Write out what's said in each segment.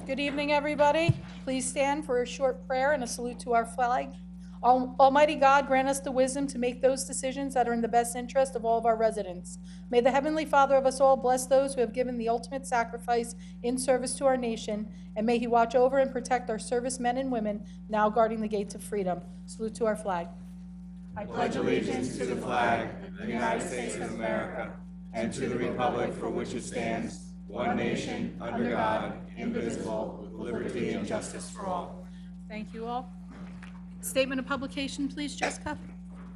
Good evening, everybody. Please stand for a short prayer and a salute to our flag. Almighty God, grant us the wisdom to make those decisions that are in the best interest of all of our residents. May the Heavenly Father of us all bless those who have given the ultimate sacrifice in service to our nation, and may He watch over and protect our servicemen and women now guarding the gates of freedom. Salute to our flag. I pledge allegiance to the flag of the United States of America and to the republic for which it stands, one nation, under God, indivisible, with liberty and justice for all. Thank you all. Statement of publication, please, Jessica.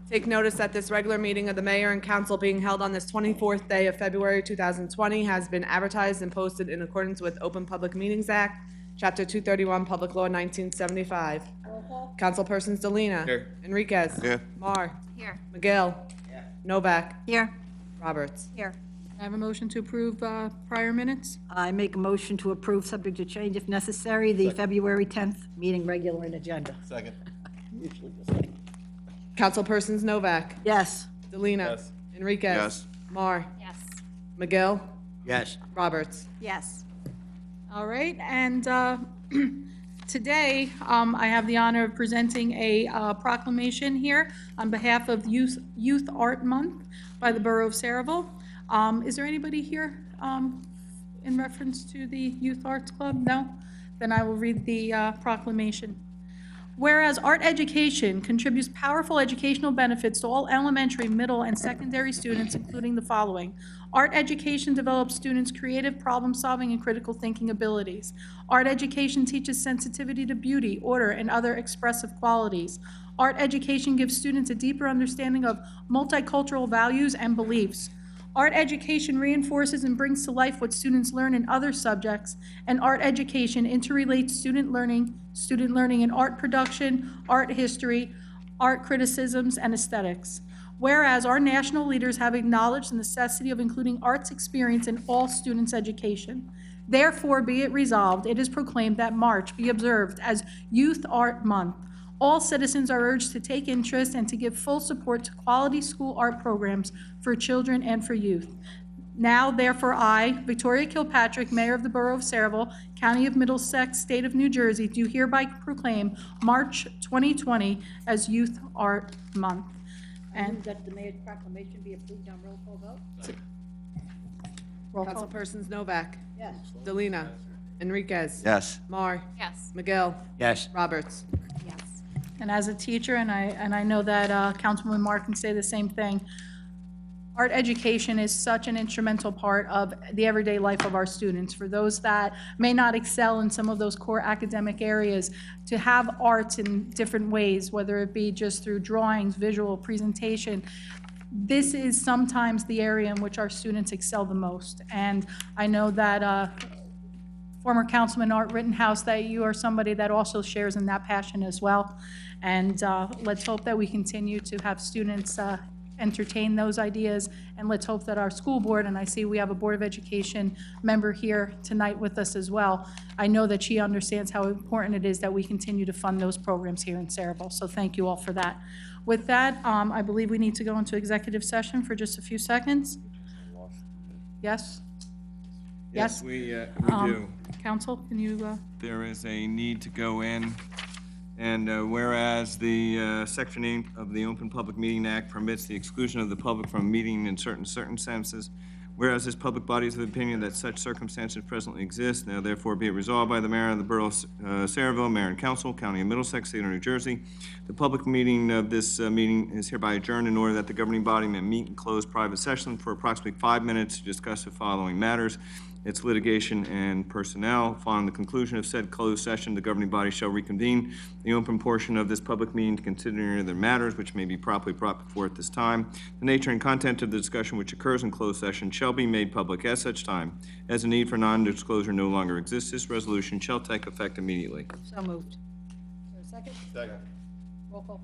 Take notice that this regular meeting of the mayor and council being held on this 24th day of February 2020 has been advertised and posted in accordance with Open Public Meetings Act, Chapter 231, Public Law 1975. Councilpersons Delina. Here. Enriquez. Here. Mar. Here. McGill. Novak. Here. Roberts. Here. I have a motion to approve prior minutes. I make a motion to approve, subject to change if necessary, the February 10th meeting regular and agenda. Second. Councilpersons Novak. Yes. Delina. Yes. Enriquez. Yes. Mar. Yes. McGill. Yes. Roberts. Yes. All right, and today I have the honor of presenting a proclamation here on behalf of Youth Art Month by the Borough of Saraville. Is there anybody here in reference to the Youth Arts Club? No? Then I will read the proclamation. Whereas art education contributes powerful educational benefits to all elementary, middle, and secondary students, including the following. Art education develops students' creative problem-solving and critical thinking abilities. Art education teaches sensitivity to beauty, order, and other expressive qualities. Art education gives students a deeper understanding of multicultural values and beliefs. Art education reinforces and brings to life what students learn in other subjects, and art education interrelates student learning in art production, art history, art criticisms, and aesthetics. Whereas our national leaders have acknowledged the necessity of including arts experience in all students' education. Therefore, be it resolved, it is proclaimed that March be observed as Youth Art Month. All citizens are urged to take interest and to give full support to quality school art programs for children and for youth. Now, therefore, I, Victoria Kilpatrick, Mayor of the Borough of Saraville, County of Middlesex, State of New Jersey, do hereby proclaim March 2020 as Youth Art Month. And that the mayor's proclamation be approved on roll call vote? roll call. Councilpersons Novak. Yes. Delina. Enriquez. Yes. Mar. Yes. McGill. Yes. Roberts. Yes. And as a teacher, and I know that Councilwoman Mark can say the same thing, art education is such an instrumental part of the everyday life of our students. For those that may not excel in some of those core academic areas, to have arts in different ways, whether it be just through drawings, visual presentation, this is sometimes the area in which our students excel the most. And I know that former Councilman Art Rittenhouse, that you are somebody that also shares in that passion as well. And let's hope that we continue to have students entertain those ideas, and let's hope that our school board, and I see we have a Board of Education member here tonight with us as well, I know that she understands how important it is that we continue to fund those programs here in Saraville, so thank you all for that. With that, I believe we need to go into executive session for just a few seconds. Yes? Yes? We Um, do. Counsel, can you, There is a need to go in, and whereas the Section 8 of the Open Public Meeting Act permits the exclusion of the public from a meeting in certain circumstances, whereas this public body is of the opinion that such circumstances presently exist, now therefore be it resolved by the mayor of the Borough of Saraville, Mayor and Council, County of Middlesex, State of New Jersey. The public meeting of this meeting is hereby adjourned in order that the governing body may meet in closed private session for approximately 5 minutes to discuss the following matters: its litigation and personnel. Following the conclusion of said closed session, the governing body shall reconvene the open portion of this public meeting to consider any other matters which may be properly brought before at this time. The nature and content of the discussion which occurs in closed session shall be made public at such time as the need for non-disclosure no longer exists. This resolution shall take effect immediately. So moved. is there a second? Second. Roll call.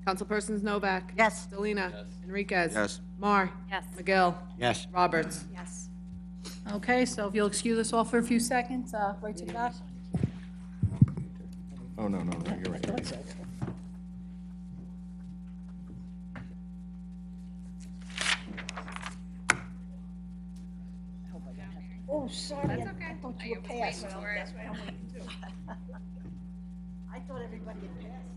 Councilpersons Novak. Yes. Delina. Enriquez. Yes. Mar. Yes. McGill. Yes. Roberts. Yes. Okay, so if you'll excuse us all for a few seconds, right to the back. Oh, no, you're right. Oh, sorry, That's I okay. thought I you were was waiting passed. for it. I thought everybody had passed.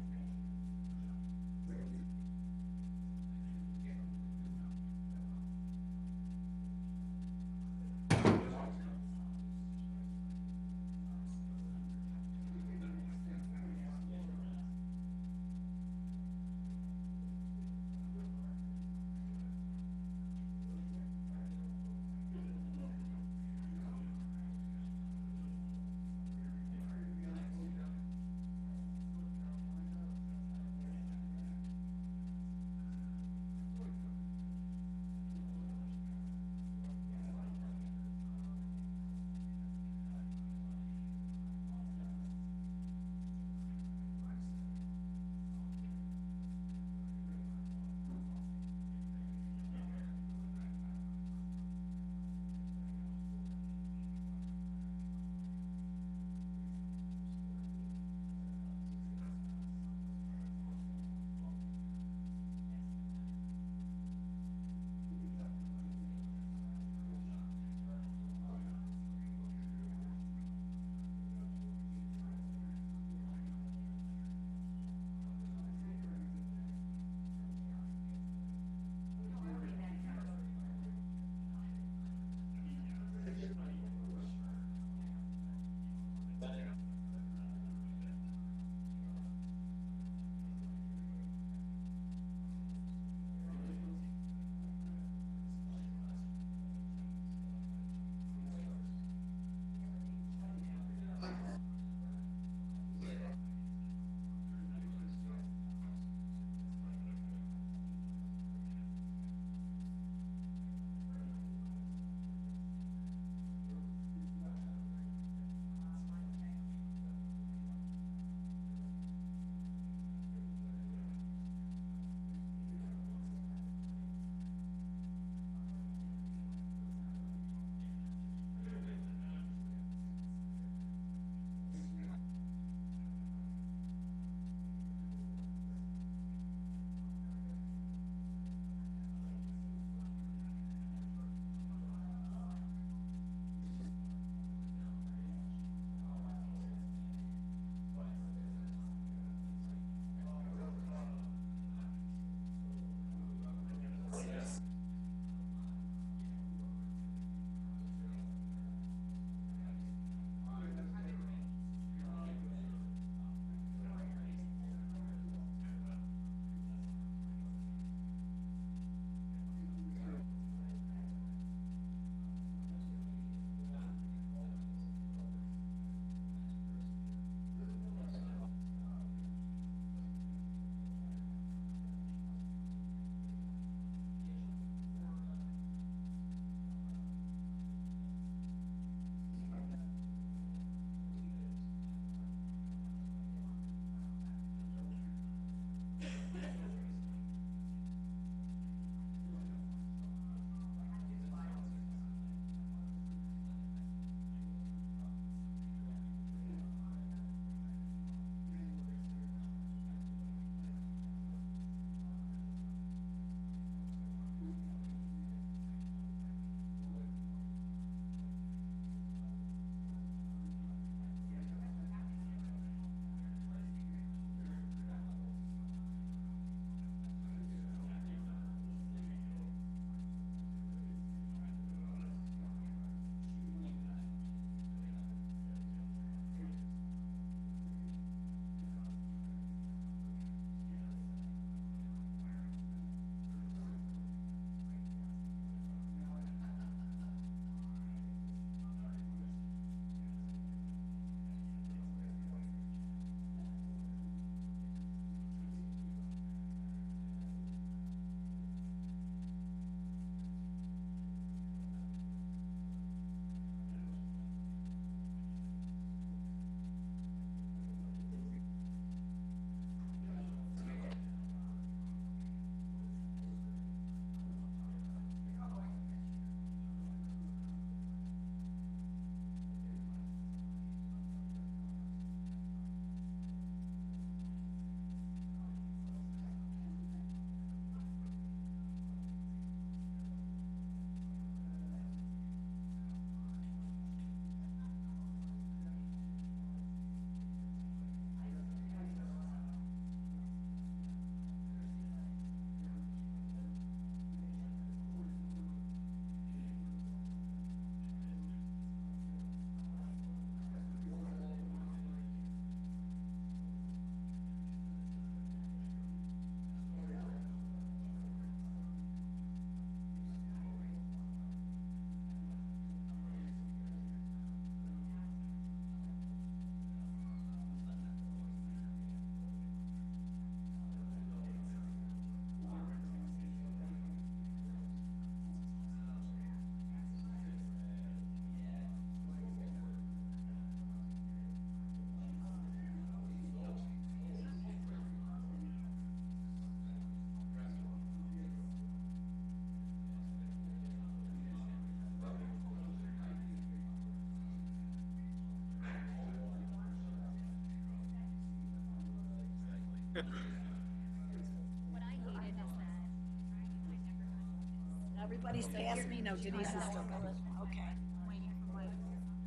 Everybody's past me, no, Denise is still going. Okay.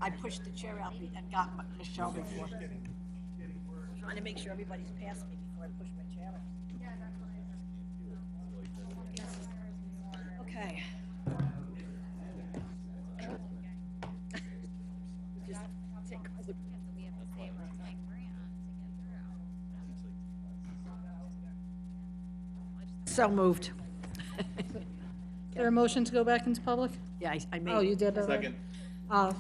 I pushed the chair out and got Michelle before. Trying to make sure everybody's past me before I push my chair out. Okay. Just take a look. We have the same like grant to get through. So moved. Is there a motion to go back into public? Yeah, I made. Oh, you did already? Second.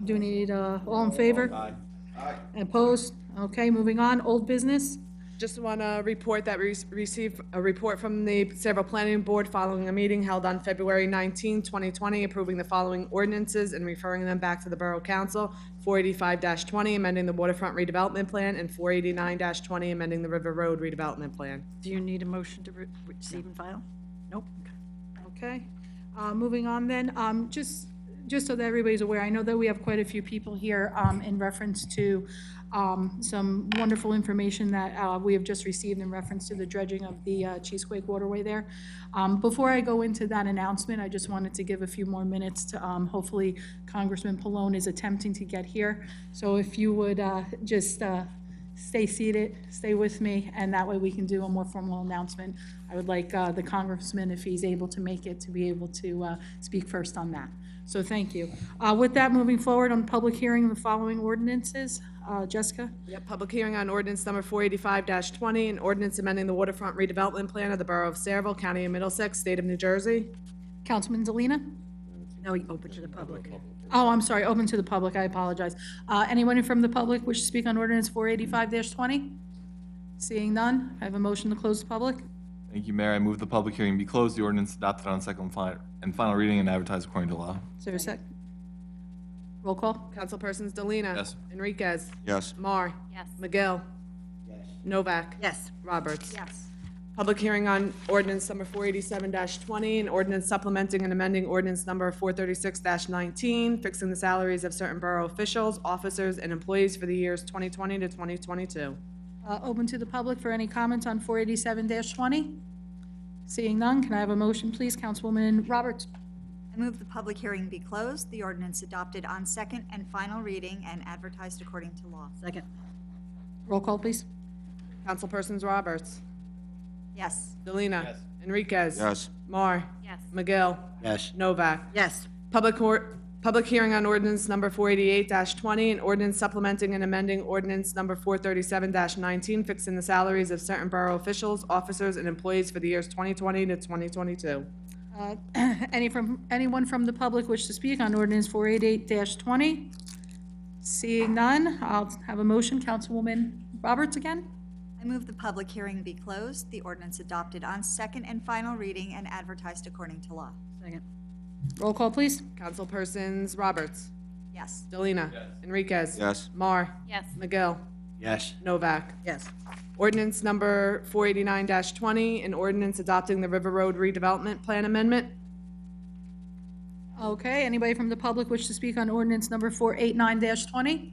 Do we need, all in favor? Aye. Aye. Opposed? Okay, moving on, old business. Just want to report that we received a report from the Saraville Planning Board following a meeting held on February 19, 2020, approving the following ordinances and referring them back to the Borough Council: 485-20, amending the waterfront redevelopment plan, and 489-20, amending the River Road redevelopment plan. Do you need a motion to receive and file? Nope. Okay, moving on then, just so that everybody's aware, I know that we have quite a few people here, in reference to, some wonderful information that, we have just received in reference to the dredging of the, Cheesequake waterway there. Before I go into that announcement, I just wanted to give a few more minutes to, hopefully Congressman Pallone is attempting to get here. So if you would, just, stay seated, stay with me, and that way we can do a more formal announcement. I would like the congressman, if he's able to make it, to be able to speak first on that. So thank you. With that, moving forward on public hearing, the following ordinances. Jessica? Yep, public hearing on ordinance number 485-20, an ordinance amending the waterfront redevelopment plan of the Borough of Saraville, County of Middlesex, State of New Jersey. Councilman Zelina? No, we open to the public. Oh, I'm sorry, open to the public, I apologize. Anyone from the public wish to speak on ordinance 485-20? Seeing none, I have a motion to close the public. Thank you, Mayor. I move the public hearing be closed, the ordinance adopted on second and final reading and advertised according to law. Is there a sec? Roll call? Councilpersons Delina. Yes. Enriquez. Yes. Mar. Yes. McGill. Novak. Yes. Roberts. Yes. Public hearing on ordinance number 487-20, an ordinance supplementing and amending ordinance number 436-19, fixing the salaries of certain borough officials, officers, and employees for the years 2020 to 2022. Open to the public for any comments on 487-20? Seeing none, can I have a motion, please? Councilwoman Roberts? I move the public hearing be closed, the ordinance adopted on second and final reading and advertised according to law. Second. Roll call, please. Councilpersons Roberts. Yes. Delina. Yes. Enriquez. Yes. Mar. Yes. McGill. Yes. Novak. Yes. Public hearing on ordinance number 488-20, an ordinance supplementing and amending ordinance number 437-19, fixing the salaries of certain borough officials, officers, and employees for the years 2020 to 2022. Anyone from the public wish to speak on ordinance 488-20? Seeing none, I'll have a motion. Councilwoman Roberts again? I move the public hearing be closed, the ordinance adopted on second and final reading and advertised according to law. Second. Roll call, please. Councilpersons Roberts. Yes. Delina. Enriquez. Yes. Mar. Yes. McGill. Yes. Novak. Yes. Ordinance number 489-20, an ordinance adopting the River Road redevelopment plan amendment. Okay, anybody from the public wish to speak on ordinance number 489-20?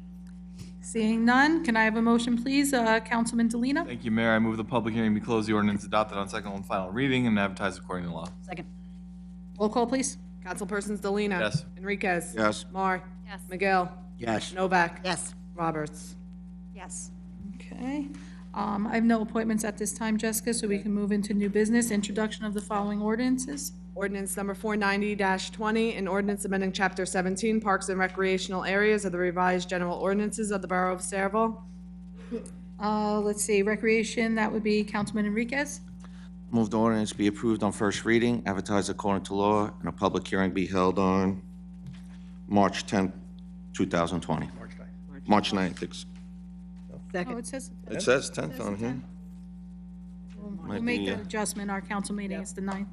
Seeing none, can I have a motion, please? Councilman Delina? Thank you, Mayor. I move the public hearing be closed, the ordinance adopted on second and final reading and advertised according to law. Second. Roll call, please. Councilpersons Delina. Yes. Enriquez. Yes. Mar. Yes. McGill. Yes. Novak. Yes. Roberts. Yes. Okay. I have no appointments at this time, Jessica, so we can move into new business. Introduction of the following ordinances. Ordinance number 490-20, an ordinance amending Chapter 17, Parks and Recreational Areas of the revised general ordinances of the Borough of Saraville. Let's see, recreation, that would be Councilman Enriquez. Move the ordinance be approved on first reading, advertised according to law, and a public hearing be held on March 10th, 2020. March 9th. Oh, Second. it says, It says 10th on here. we'll Might make be, that adjustment. Our council meeting is the 9th.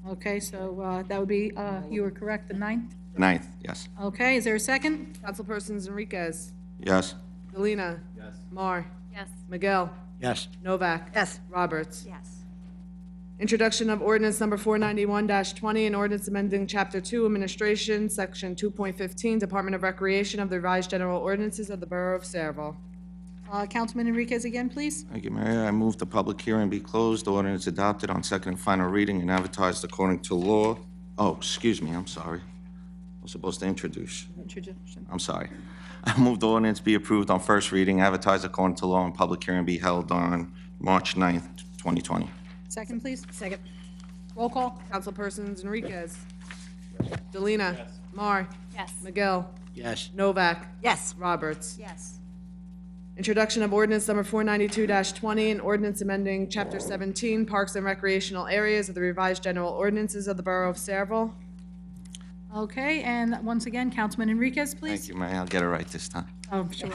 Okay, so that would be, you were correct, the 9th. 9th, yes. Okay, is there a second? Councilpersons Enriquez. Yes. Delina. Yes. Mar. Yes. McGill. Yes. Novak. Yes. Roberts. Yes. Introduction of ordinance number 491-20, an ordinance amending Chapter 2, Administration, Section 2.15, Department of Recreation of the revised general ordinances of the Borough of Saraville. Councilman Enriquez again, please. Thank you, Mayor. I move the public hearing be closed, the ordinance adopted on second and final reading and advertised according to law. Oh, excuse me, I'm sorry. I was supposed to introduce. Introduction. I'm sorry. I move the ordinance be approved on first reading, advertised according to law, and public hearing be held on March 9th, 2020. Second, please. Second. Roll call. Councilpersons Enriquez. Delina. Mar. Yes. McGill. Yes. Novak. Yes. Roberts. Yes. Introduction of ordinance number 492-20, an ordinance amending Chapter 17, Parks and Recreational Areas of the Revised General Ordinances of the Borough of Saraville. Okay, and once again, Councilman Enriquez, please. Thank you, Mayor. I'll get it right this time. Oh, sure.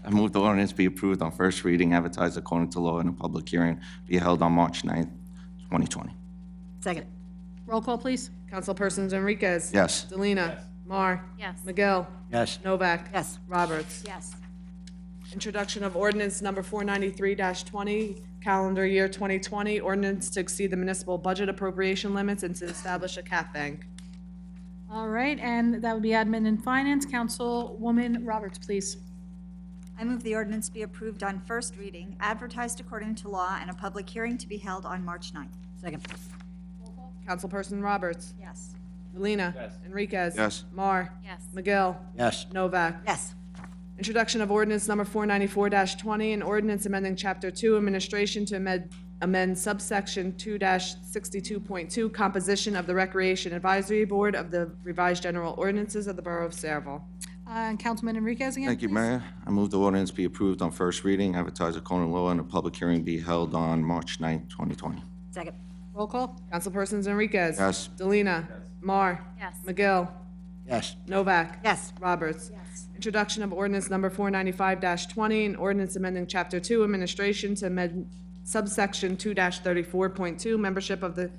I move the ordinance be approved on first reading, advertised according to law, and a public hearing be held on March 9th, 2020. Second. Roll call, please. Councilpersons Enriquez. Yes. Delina. Mar. Yes. McGill. Yes. Novak. Yes. Roberts. Yes. Introduction of ordinance number 493-20, calendar year 2020, ordinance to exceed the municipal budget appropriation limits and to establish a cap bank. All right, and that would be Admin and Finance. Councilwoman Roberts, please. I move the ordinance be approved on first reading, advertised according to law, and a public hearing to be held on March 9th. Second. Councilperson Roberts. Yes. Delina. Enriquez. Yes. Mar. Yes. McGill. Yes. Novak. Yes. Introduction of ordinance number 494-20, an ordinance amending Chapter 2 Administration to amend subsection 2-62.2 composition of the Recreation Advisory Board of the Revised General Ordinances of the Borough of Saraville. Councilman Enriquez again, Thank you, please. Mayor. I move the ordinance be approved on first reading, advertised according to law, and a public hearing be held on March 9th, 2020. Second. Roll call. Councilpersons Enriquez. Yes. Delina. Mar. Yes. McGill. Yes. Novak. Yes. Roberts. Yes. Introduction of ordinance number 495-20, an ordinance amending Chapter 2 Administration to amend subsection 2-34.2 membership of the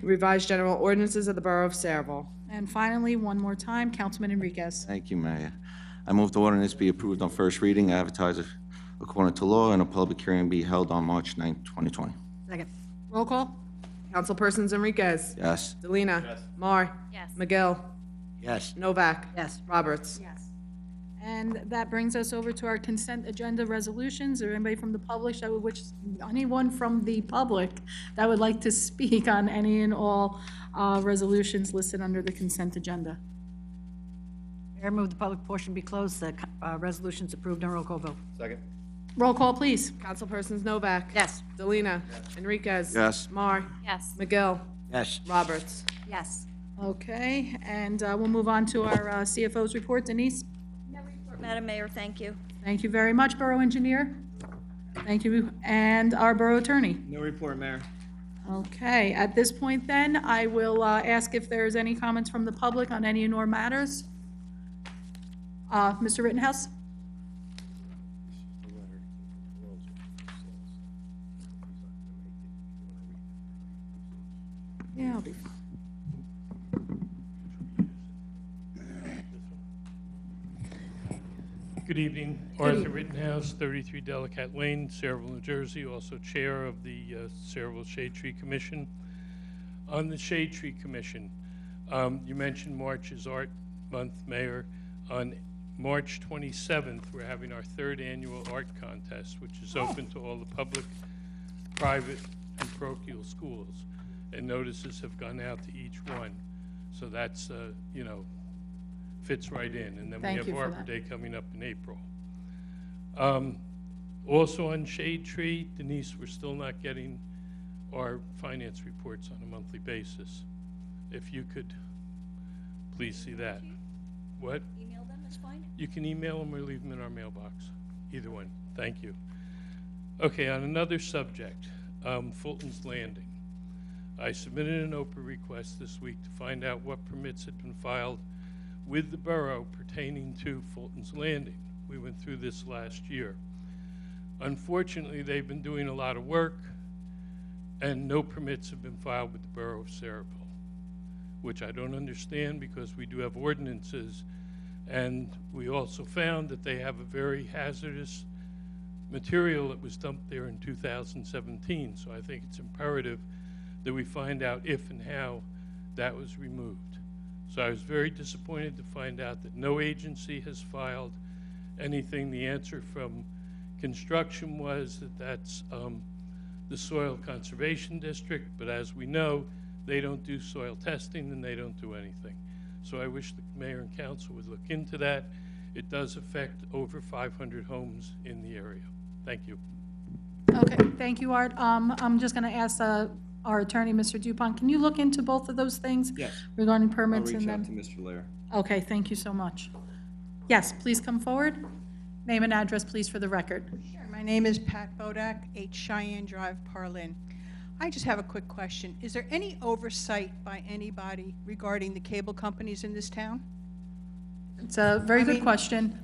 Revised General Ordinances of the Borough of Saraville. And finally, one more time, Councilman Enriquez. Thank you, Mayor. I move the ordinance be approved on first reading, advertised according to law, and a public hearing be held on March 9th, 2020. Second. Roll call. Councilpersons Enriquez. Yes. Delina. Mar. Yes. McGill. Yes. Novak. Yes. Roberts. Yes. And that brings us over to our consent agenda resolutions. Is there anybody from the public that would, anyone from the public that would like to speak on any and all resolutions listed under the consent agenda? Mayor, move the public portion be closed, the resolution's approved, and roll call vote. Second. Roll call, please. Councilpersons Novak. Yes. Delina. Enriquez. Yes. Mar. Yes. McGill. Yes. Roberts. Yes. Okay, and we'll move on to our CFO's report. Denise? Madam Mayor, thank you. Thank you very much, Borough Engineer. Thank you, and our Borough Attorney. No report, Mayor. Okay, at this point then, I will ask if there's any comments from the public on any and or matters. Mr. Rittenhouse? Yeah, I'll be fine. Good evening, Arthur Rittenhouse, 33 Delacat Lane, Saraville, New Jersey, also Chair of the Saraville Shade Tree Commission. On the Shade Tree Commission, you mentioned March is Art Month, Mayor. On March 27th, we're having our third annual art contest, which is open to all the public, private, and parochial schools. And notices have gone out to each one. So that's, fits right in. And then we Thank have you for Arbor that. Day coming up in April. Also on Shade Tree, Denise, we're still not getting our finance reports on a monthly basis. If you could please see that. What? Email them, is fine. You can email them or leave them in our mailbox. Either one. Thank you. Okay, on another subject, Fulton's Landing. I submitted an OPA request this week to find out what permits had been filed with the borough pertaining to Fulton's Landing. We went through this last year. Unfortunately, they've been doing a lot of work, and no permits have been filed with the borough of Saraville, which I don't understand because we do have ordinances, and we also found that they have a very hazardous material that was dumped there in 2017. So I think it's imperative that we find out if and how that was removed. So I was very disappointed to find out that no agency has filed anything. The answer from construction was that that's the Soil Conservation District, but as we know, they don't do soil testing and they don't do anything. So I wish the mayor and council would look into that. It does affect over 500 homes in the area. Thank you. Okay, thank you, Art. I'm just going to ask our attorney, Mr. Dupont, can you look into both of those things? Yes. Regarding I'll permits reach and out to then? Mr. Lair. Okay, thank you so much. Yes, please come forward. Name and address, please, for the record. Sure. My name is Pat Bodak, 8 Cheyenne Drive, Parlin. I just have a quick question. Is there any oversight by anybody regarding the cable companies in this town? It's a very good question.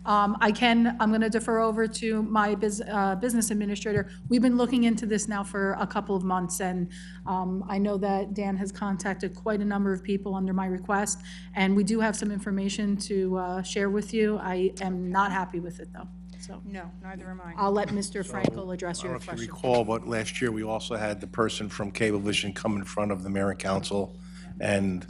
I'm going to defer over to my business administrator. We've been looking into this now for a couple of months, and I know that Dan has contacted quite a number of people under my request, and we do have some information to share with you. I am not happy with it, though, so No, neither am I. I'll let Mr. Frankel address I your don't know if you question. recall, but last year, we also had the person from Cablevision come in front of the mayor and council, and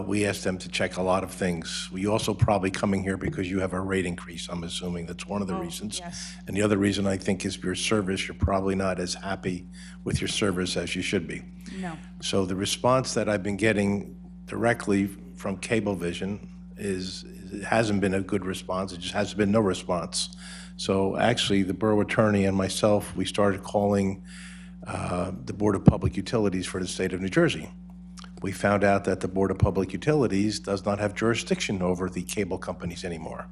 we asked them to check a lot of things. We also probably coming here because you have a rate increase, I'm assuming. That's one of the reasons. yes. And the other reason, I think, is your service. You're probably not as happy with your service as you should be. No. So the response that I've been getting directly from Cablevision it hasn't been a good response. It just has been no response. So actually, the borough attorney and myself, we started calling the Board of Public Utilities for the state of New Jersey. We found out that the Board of Public Utilities does not have jurisdiction over the cable companies anymore.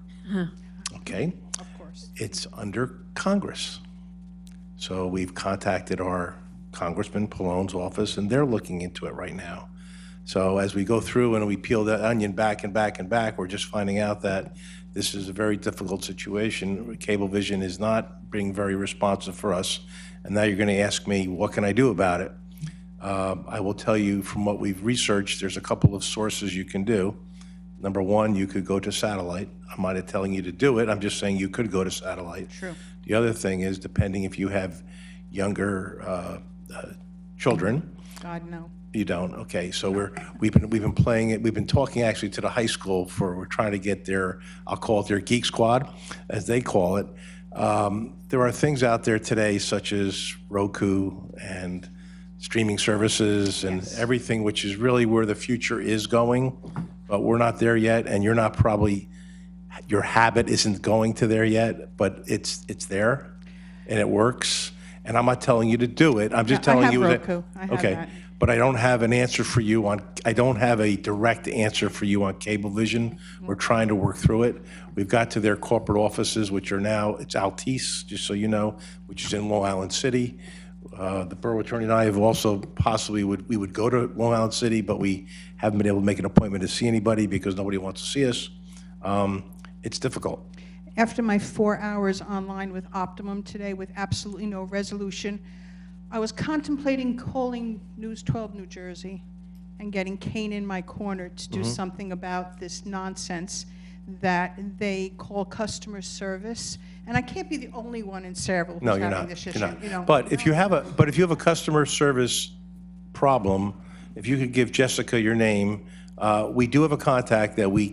Okay? Of course. It's under Congress. So we've contacted our Congressman Pallone's office, and they're looking into it right now. So as we go through and we peel that onion back and back and back, we're just finding out that this is a very difficult situation. Cablevision is not being very responsive for us. And now you're going to ask me, what can I do about it? I will tell you from what we've researched, there's a couple of sources you can do. Number one, you could go to satellite. I'm not telling you to do it. I'm just saying you could go to satellite. True. The other thing is, depending if you have younger children, God, no. you don't. Okay, so we've been playing it. We've been talking actually to the high school we're trying to get their, I'll call it their Geek Squad, as they call it. There are things out there today such as Roku and streaming services and everything, which is really where the future is going, but we're not there yet, and you're not probably, your habit isn't going to there yet, but it's there, and it works, and I'm not telling you to do it, I'm just I telling have you that. Roku. I have Okay, that. but I don't have an answer for you I don't have a direct answer for you on Cablevision. We're trying to work through it. We've got to their corporate offices, which are now, it's Altice, just so you know, which is in Long Island City. The borough attorney and I have also possibly we would go to Long Island City, but we haven't been able to make an appointment to see anybody because nobody wants to see us. It's difficult. After my 4 hours online with Optimum today with absolutely no resolution, I was contemplating calling News 12 New Jersey and getting Kane in my corner to do something about this nonsense that they call customer service. And I can't be the only one in Saraville who's No, you're having not. this You're issue. not. You know. But if you have a customer service problem, if you could give Jessica your name, we do have a contact that we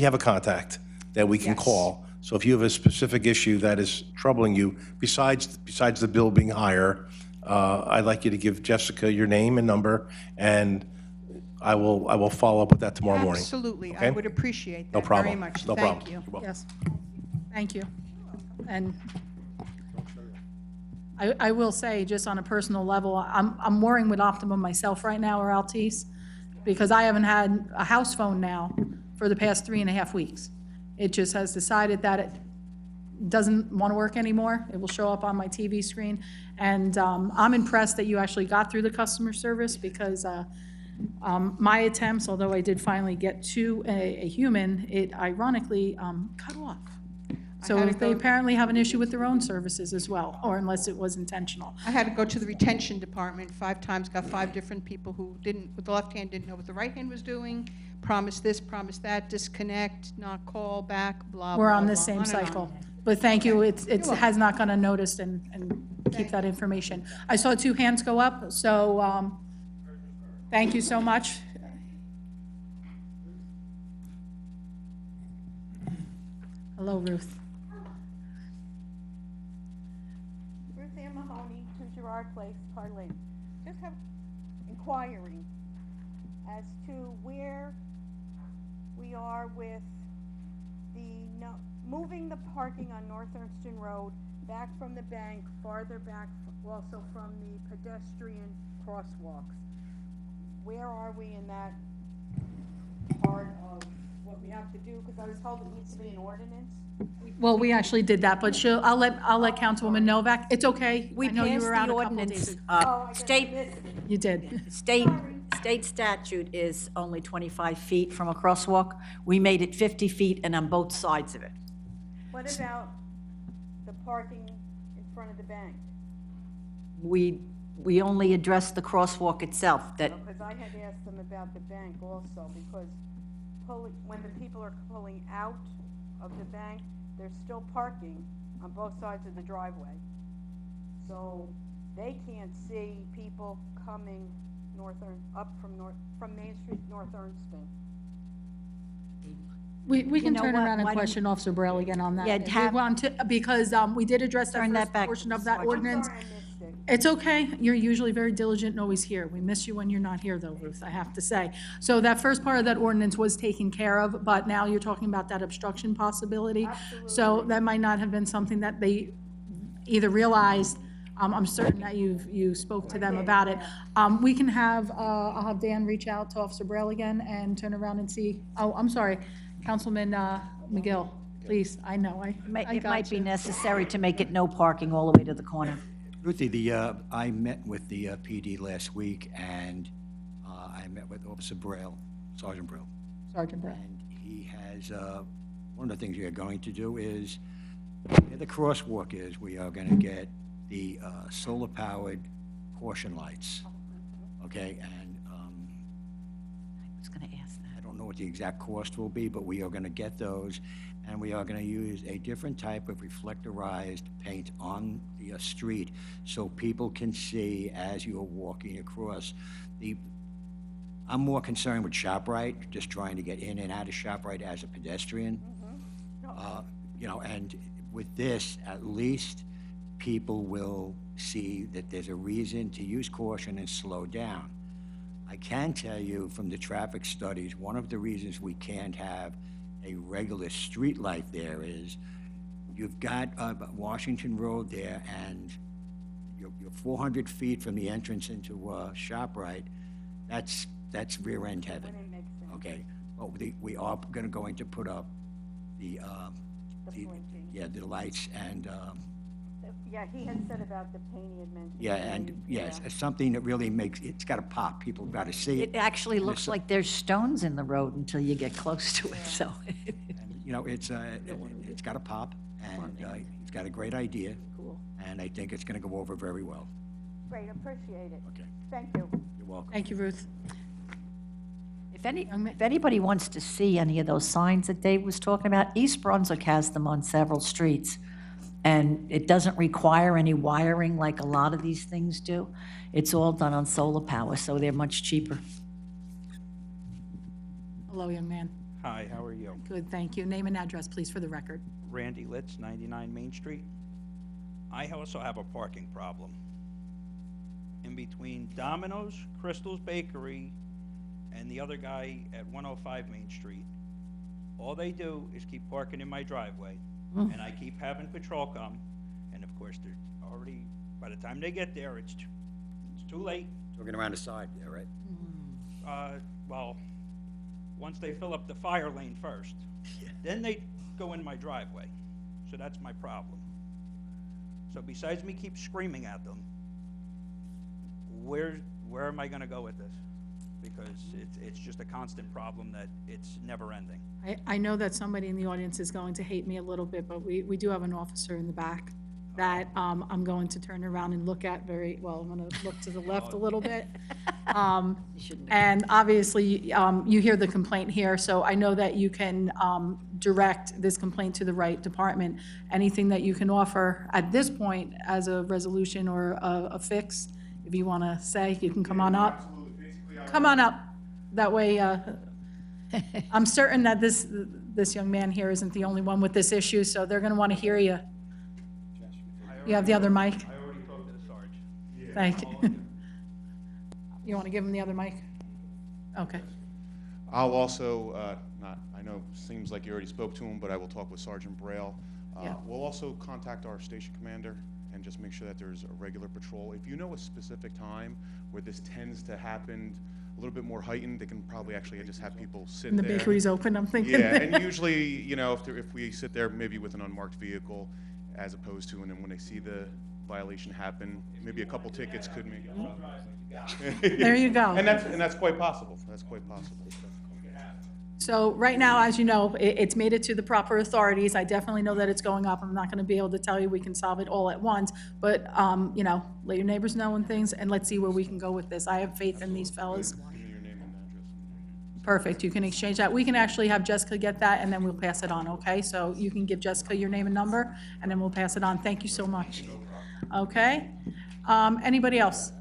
have a contact that we can Yes. call. So if you have a specific issue that is troubling you, besides the bill being higher, I'd like you to give Jessica your name and number, and I will follow up with that tomorrow morning. Absolutely. I Okay? would appreciate No that problem. very much. No Thank problem. you. You're welcome. Yes, thank you. And I will say, just on a personal level, I'm worrying with Optimum myself right now, or Altice, because I haven't had a house phone now for the past 3.5 weeks. It just has decided that it doesn't want to work anymore. It will show up on my TV screen. And I'm impressed that you actually got through the customer service, because my attempts, although I did finally get to a human, it ironically cut off. So had to they go- apparently have an issue with their own services as well, or unless it was intentional. I had to go to the retention department 5 times, got 5 different people who didn't, with the left hand, didn't know what the right hand was doing, promised this, promised that, disconnect, not call back, blah, blah, We're on this blah, same on and on. cycle. But thank you, it welcome. has not gone unnoticed, and keep that information. I saw 2 hands go up, so thank you so much. Hello, Ruth. Park Lane. Just have inquiring as to where we are with moving the parking on North Ernston Road back from the bank, farther back also from the pedestrian crosswalks. Where are we in that part of what we have to do? Because I was told it needs to be an ordinance. Well, we actually did that, but I'll let Councilwoman Novak, it's okay. We I know you passed were out the a couple ordinance, days ago. I guess I state, missed it. You did. state statute is only 25 feet from a crosswalk. We made it 50 feet and on both sides of it. What about the parking in front of the bank? We only addressed the crosswalk itself, that, Because I had asked them about the bank also, because when the people are pulling out of the bank, there's still parking on both sides of the driveway. So they can't see people coming up from Main Street, North Ernston. We can know turn what? around and Why don't- question Officer Braille again on that. Yeah, If we have- want to, because we did address that Turn that first back portion to of that Sergeant. ordinance. Sorry, I missed it. It's okay. You're usually very diligent and always here. We miss you when you're not here, though, Ruth, I have to say. So that first part of that ordinance was taken care of, but now you're talking about that obstruction possibility. So that might not have been something that they either realized. I'm certain that you spoke to them about it. We can have, I'll have Dan reach out to Officer Braille again and turn around and see. Oh, I'm sorry, Councilman McGill, please. I know, I it got might be you. necessary to make it no parking all the way to the corner. Ruthie, I met with the PD last week, and I met with Officer Braille, Sergeant Braille. Sergeant Braille. And he has, one of the things we are going to do is, where the crosswalk is, we are going to get the solar-powered caution lights, okay? And I was going to ask that. I don't know what the exact cost will be, but we are going to get those, and we are going to use a different type of reflectorized paint on the street so people can see as you're walking across. I'm more concerned with ShopRite, just trying to get in and out of ShopRite as a pedestrian. And with this, at least people will see that there's a reason to use caution and slow down. I can tell you from the traffic studies, one of the reasons we can't have a regular street light there is you've got Washington Road there, and you're 400 feet from the entrance into ShopRite. That's rear-end heaven. Okay, but we are going to put up the lights and. Yeah, he had said about the paint he had mentioned. Yeah, and yes, it's something that really it's got to pop. People got to see it. It actually looks like there's stones in the road until you get close to it, so. It's got to pop, and he's got a great idea. Cool. And I think it's going to go over very well. Great, appreciate it. Okay, Thank you. you're welcome. Thank you, Ruth. If anybody wants to see any of those signs that Dave was talking about, East Brunswick has them on several streets. And it doesn't require any wiring like a lot of these things do. It's all done on solar power, so they're much cheaper. Hello, young man. Hi, how are you? Good, thank you. Name and address, please, for the record. Randy Litz, 99 Main Street. I also have a parking problem. In between Domino's, Crystal's Bakery, and the other guy at 105 Main Street. All they do is keep parking in my driveway, and I keep having patrol come, and of course, they're already, by the time they get there, it's too late. Talking around the side there, right? Well, once they fill up the fire lane first, then they go in my driveway. So that's my problem. So besides me keep screaming at them, where am I gonna go with this? Because it's just a constant problem that it's never ending. I know that somebody in the audience is going to hate me a little bit, but we do have an officer in the back that I'm going to turn around and look at I'm going to look to the left a little bit. And obviously, you hear the complaint here, so I know that you can direct this complaint to the right department. Anything that you can offer at this point as a resolution or a fix, if you want to say, you can come on up. Come on up. That way, I'm certain that this young man here isn't the only one with this issue, so they're going to want to hear you. You have the other mic? I already talked to the Sarge. Thank you. You want to give him the other mic? Okay. I'll also, I know, seems like you already spoke to him, but I will talk with Sergeant Braille. Yeah. We'll also contact our station commander and just make sure that there's a regular patrol. If you know a specific time where this tends to happen a little bit more heightened, they can probably actually just have people sit And the there. bakery's open, I'm thinking. Yeah, and usually, you know, if we sit there maybe with an unmarked vehicle as opposed to, and then when they see the violation happen, maybe a couple tickets could make it. There you go. And that's quite possible. That's quite possible. So right now, as you know, it's made it to the proper authorities. I definitely know that it's going up. I'm not going to be able to tell you we can solve it all at once, but, you know, let your neighbors know and things, and let's see where we can go with this. I have faith in these fellas. Perfect, you can exchange that. We can actually have Jessica get that, and then we'll pass it on, okay? So you can give Jessica your name and number, and then we'll pass it on. Thank you so much. Okay? Anybody else?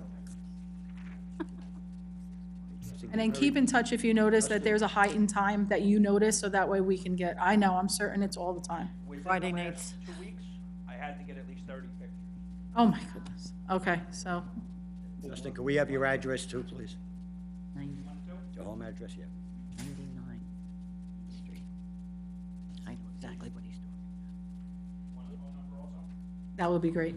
And then keep in touch if you notice that there's a heightened time that you notice, so that way we can get, I know, I'm certain it's all the time. Friday nights. 2 weeks, I had to get at least 30 pictures. Oh, my goodness. Okay, so, Justin, can we have your address too, please? 90, Your home address, yeah. 99 Street. I know exactly what he's talking that would be great.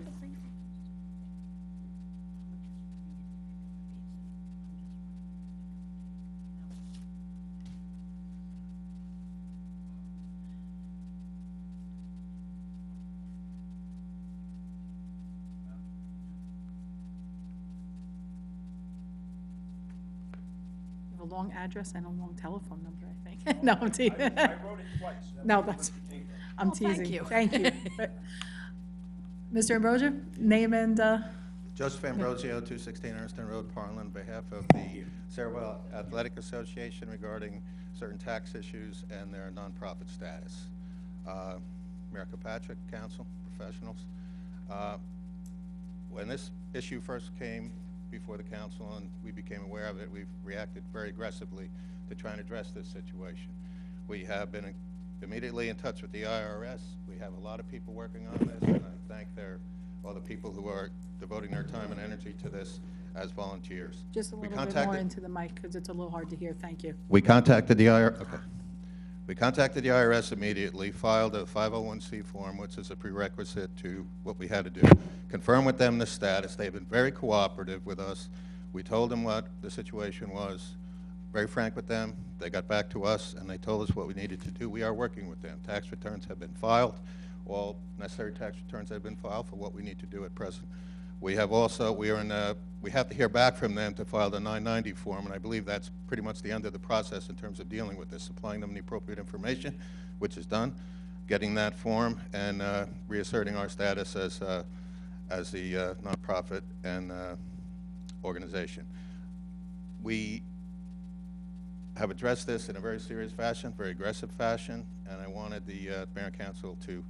A long address and a long telephone number, I think. No, I'm teasing. I wrote it twice. No, that's, I'm Oh, thank teasing. you. Thank you. Mr. Ambrosia, name and, Joseph Ambrosio, 216 Ernston Road, Parlin, on behalf of the Cerebral Athletic Association regarding certain tax issues and their nonprofit status. Mayor Kirkpatrick, council, professionals. When this issue first came before the council and we became aware of it, we've reacted very aggressively to try and address this situation. We have been immediately in touch with the IRS. We have a lot of people working on this, and I thank all the people who are devoting their time and energy to this as volunteers. just a little bit more into the mic, because it's a little hard to hear. Thank you. We contacted the IRS. Okay. We contacted the IRS immediately, filed a 501c form, which is a prerequisite to what we had to do. Confirm with them the status. They've been very cooperative with us. We told them what the situation was, very frank with them. They got back to us and they told us what we needed to do. We are working with them. Tax returns have been filed. All necessary tax returns have been filed for what we need to do at present. We have also, we have to hear back from them to file the 990 form, and I believe that's pretty much the end of the process in terms of dealing with this, supplying them the appropriate information, which is done, getting that form, and reasserting our status as the nonprofit and organization. We have addressed this in a very serious fashion, very aggressive fashion, and I wanted the mayor and council to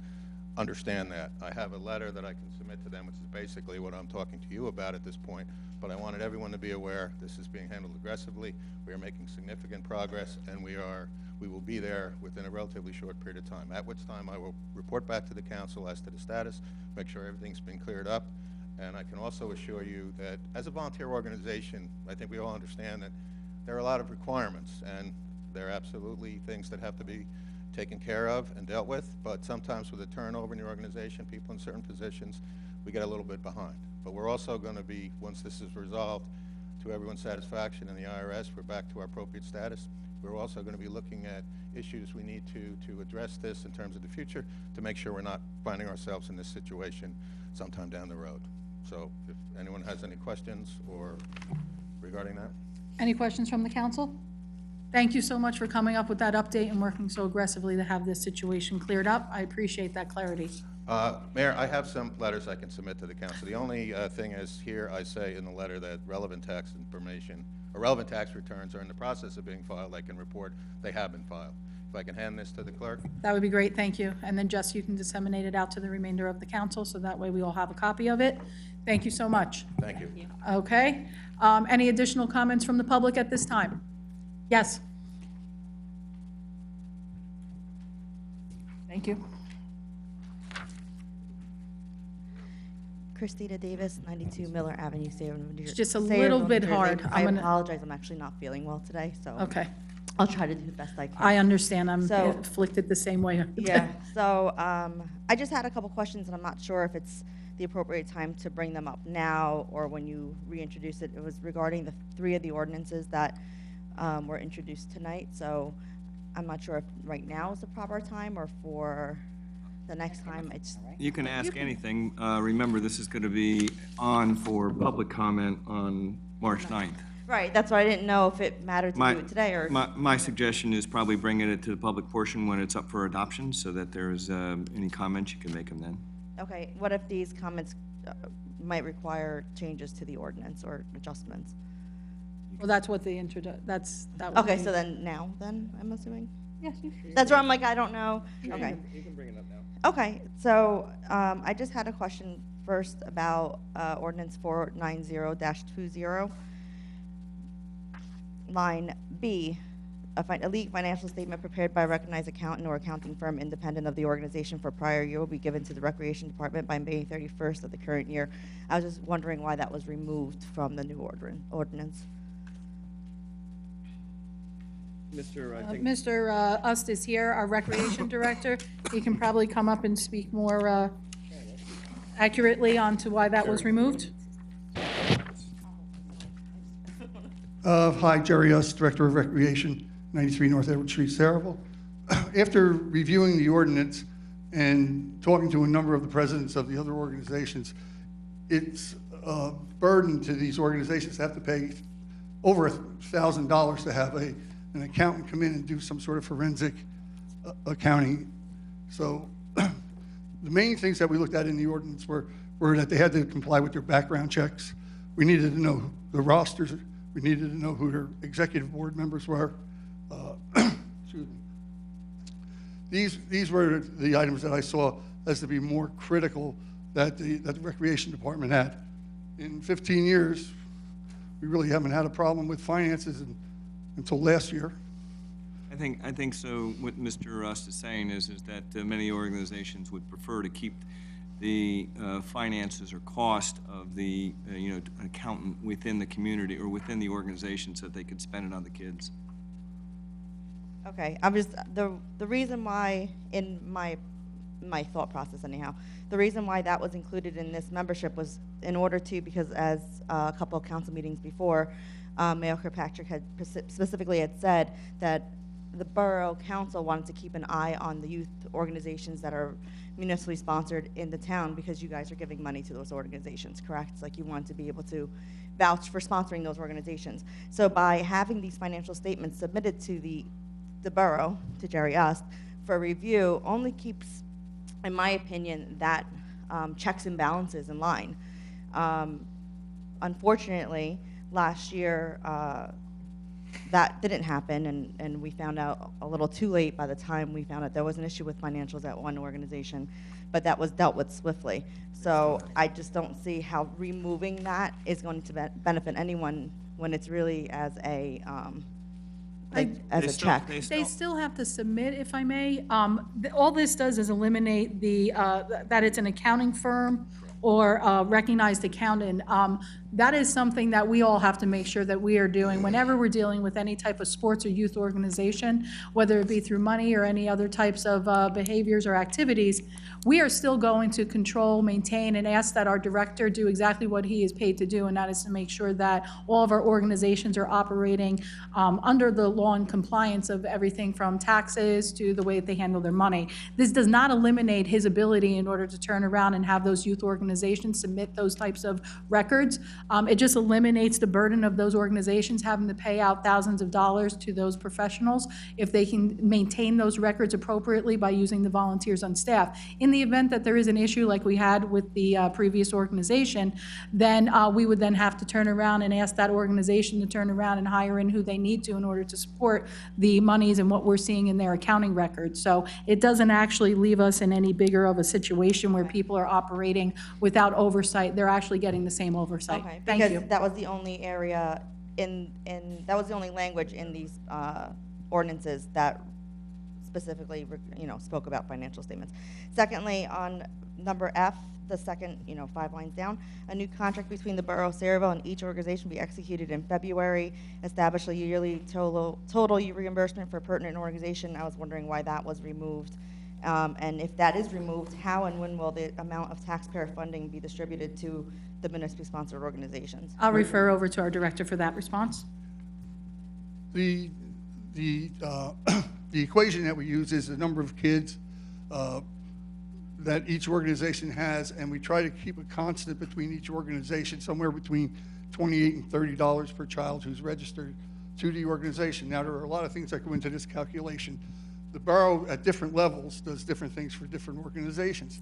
understand that. I have a letter that I can submit to them, which is basically what I'm talking to you about at this point, but I wanted everyone to be aware this is being handled aggressively. We are making significant progress, and we will be there within a relatively short period of time, at which time I will report back to the council as to the status, make sure everything's been cleared up, and I can also assure you that as a volunteer organization, I think we all understand that there are a lot of requirements, and there are absolutely things that have to be taken care of and dealt with, but sometimes with a turnover in your organization, people in certain positions, we get a little bit behind. But we're also going to be, once this is resolved to everyone's satisfaction in the IRS, we're back to our appropriate status. We're also going to be looking at issues we need to address this in terms of the future to make sure we're not finding ourselves in this situation sometime down the road. So if anyone has any questions or regarding that. Any questions from the council? Thank you so much for coming up with that update and working so aggressively to have this situation cleared up. I appreciate that clarity. Mayor, I have some letters I can submit to the council. The only thing is here I say in the letter that relevant tax information, or relevant tax returns are in the process of being filed. I can report they have been filed. If I can hand this to the clerk. That would be great, thank you. And then Jess, you can disseminate it out to the remainder of the council, so that way we all have a copy of it. Thank you so much. Thank you. Okay. Any additional comments from the public at this time? Yes. Thank you. Christina Davis, 92 Miller Avenue, Sayreville, New Jersey. It's just a little bit hard. I I'm gonna- apologize, I'm actually not feeling well today, so. Okay. I'll try to do the best I can. I understand. I'm So- afflicted the same way. Yeah, so I just had a couple questions, and I'm not sure if it's the appropriate time to bring them up now or when you reintroduce it. It was regarding the 3 of the ordinances that were introduced tonight, so I'm not sure if right now is the proper time or for the next time. It's You can ask anything. Remember, this is going to be on for public comment on March 9th. right. That's why I didn't know if it mattered to do it today or. My suggestion is probably bringing it to the public portion when it's up for adoption, so that there's any comments, you can make them then. Okay, what if these comments might require changes to the ordinance or adjustments? Well, that's what the that would Okay, be- so then now, I'm assuming? Yes, you should. That's where I'm like, I don't know. Okay. You can bring it up now. Okay, so I just had a question first about ordinance 490-20. Line B, a league financial statement prepared by a recognized accountant or accounting firm independent of the organization for prior year will be given to the Recreation Department by May 31st of the current year. I was just wondering why that was removed from the new ordinance. Mr. Ust is here, our Recreation Director. He can probably come up and speak more accurately onto why that was removed. Hi, Jerry Ust, Director of Recreation, 93 North Edward Street, Sayreville. After reviewing the ordinance and talking to a number of the presidents of the other organizations, it's a burden to these organizations to have to pay over $1,000 to have an accountant come in and do some sort of forensic accounting. So the main things that we looked at in the ordinance were that they had to comply with their background checks. We needed to know the rosters. We needed to know who their executive board members were. Excuse me. These were the items that I saw as to be more critical that the Recreation Department had. In 15 years, we really haven't had a problem with finances until last year. I think so. What Mr. Rust is saying is that many organizations would prefer to keep the finances or cost of the accountant within the community or within the organization so that they could spend it on the kids. Okay, I'm just, the reason why, in my thought process anyhow, the reason why that was included in this membership was in order to, because as a couple of council meetings before, Mayor Kirkpatrick had specifically had said that the Borough Council wanted to keep an eye on the youth organizations that are municipally sponsored in the town because you guys are giving money to those organizations, correct? Like you want to be able to vouch for sponsoring those organizations. So by having these financial statements submitted to the borough, to Jerry Ust, for review, only keeps, in my opinion, that checks and balances in line. Unfortunately, last year, that didn't happen, and we found out a little too late by the time we found out there was an issue with financials at one organization, but that was dealt with swiftly. So I just don't see how removing that is going to benefit anyone when it's really as a check. They still have to submit, if I may. All this does is eliminate that it's an accounting firm or a recognized accountant. That is something that we all have to make sure that we are doing whenever we're dealing with any type of sports or youth organization, whether it be through money or any other types of behaviors or activities. We are still going to control, maintain, and ask that our director do exactly what he is paid to do, and that is to make sure that all of our organizations are operating under the law and compliance of everything from taxes to the way that they handle their money. This does not eliminate his ability in order to turn around and have those youth organizations submit those types of records. It just eliminates the burden of those organizations having to pay out thousands of dollars to those professionals if they can maintain those records appropriately by using the volunteers on staff. In the event that there is an issue like we had with the previous organization, then we would then have to turn around and ask that organization to turn around and hire in who they need to in order to support the monies and what we're seeing in their accounting records. So it doesn't actually leave us in any bigger of a situation where people are operating without oversight. They're actually getting the same oversight. Okay, Thank you. because that was the only area that was the only language in these ordinances that specifically, spoke about financial statements. Secondly, on number F, the second, 5 lines down. A new contract between the Borough of Sayreville and each organization be executed in February. Establish a yearly total reimbursement for pertinent organization. I was wondering why that was removed. And if that is removed, how and when will the amount of taxpayer funding be distributed to the municipally sponsored organizations? I'll refer over to our director for that response. The equation that we use is the number of kids that each organization has, and we try to keep a constant between each organization, somewhere between $28 and $30 per child who's registered to the organization. Now, there are a lot of things that go into this calculation. The borough, at different levels, does different things for different organizations.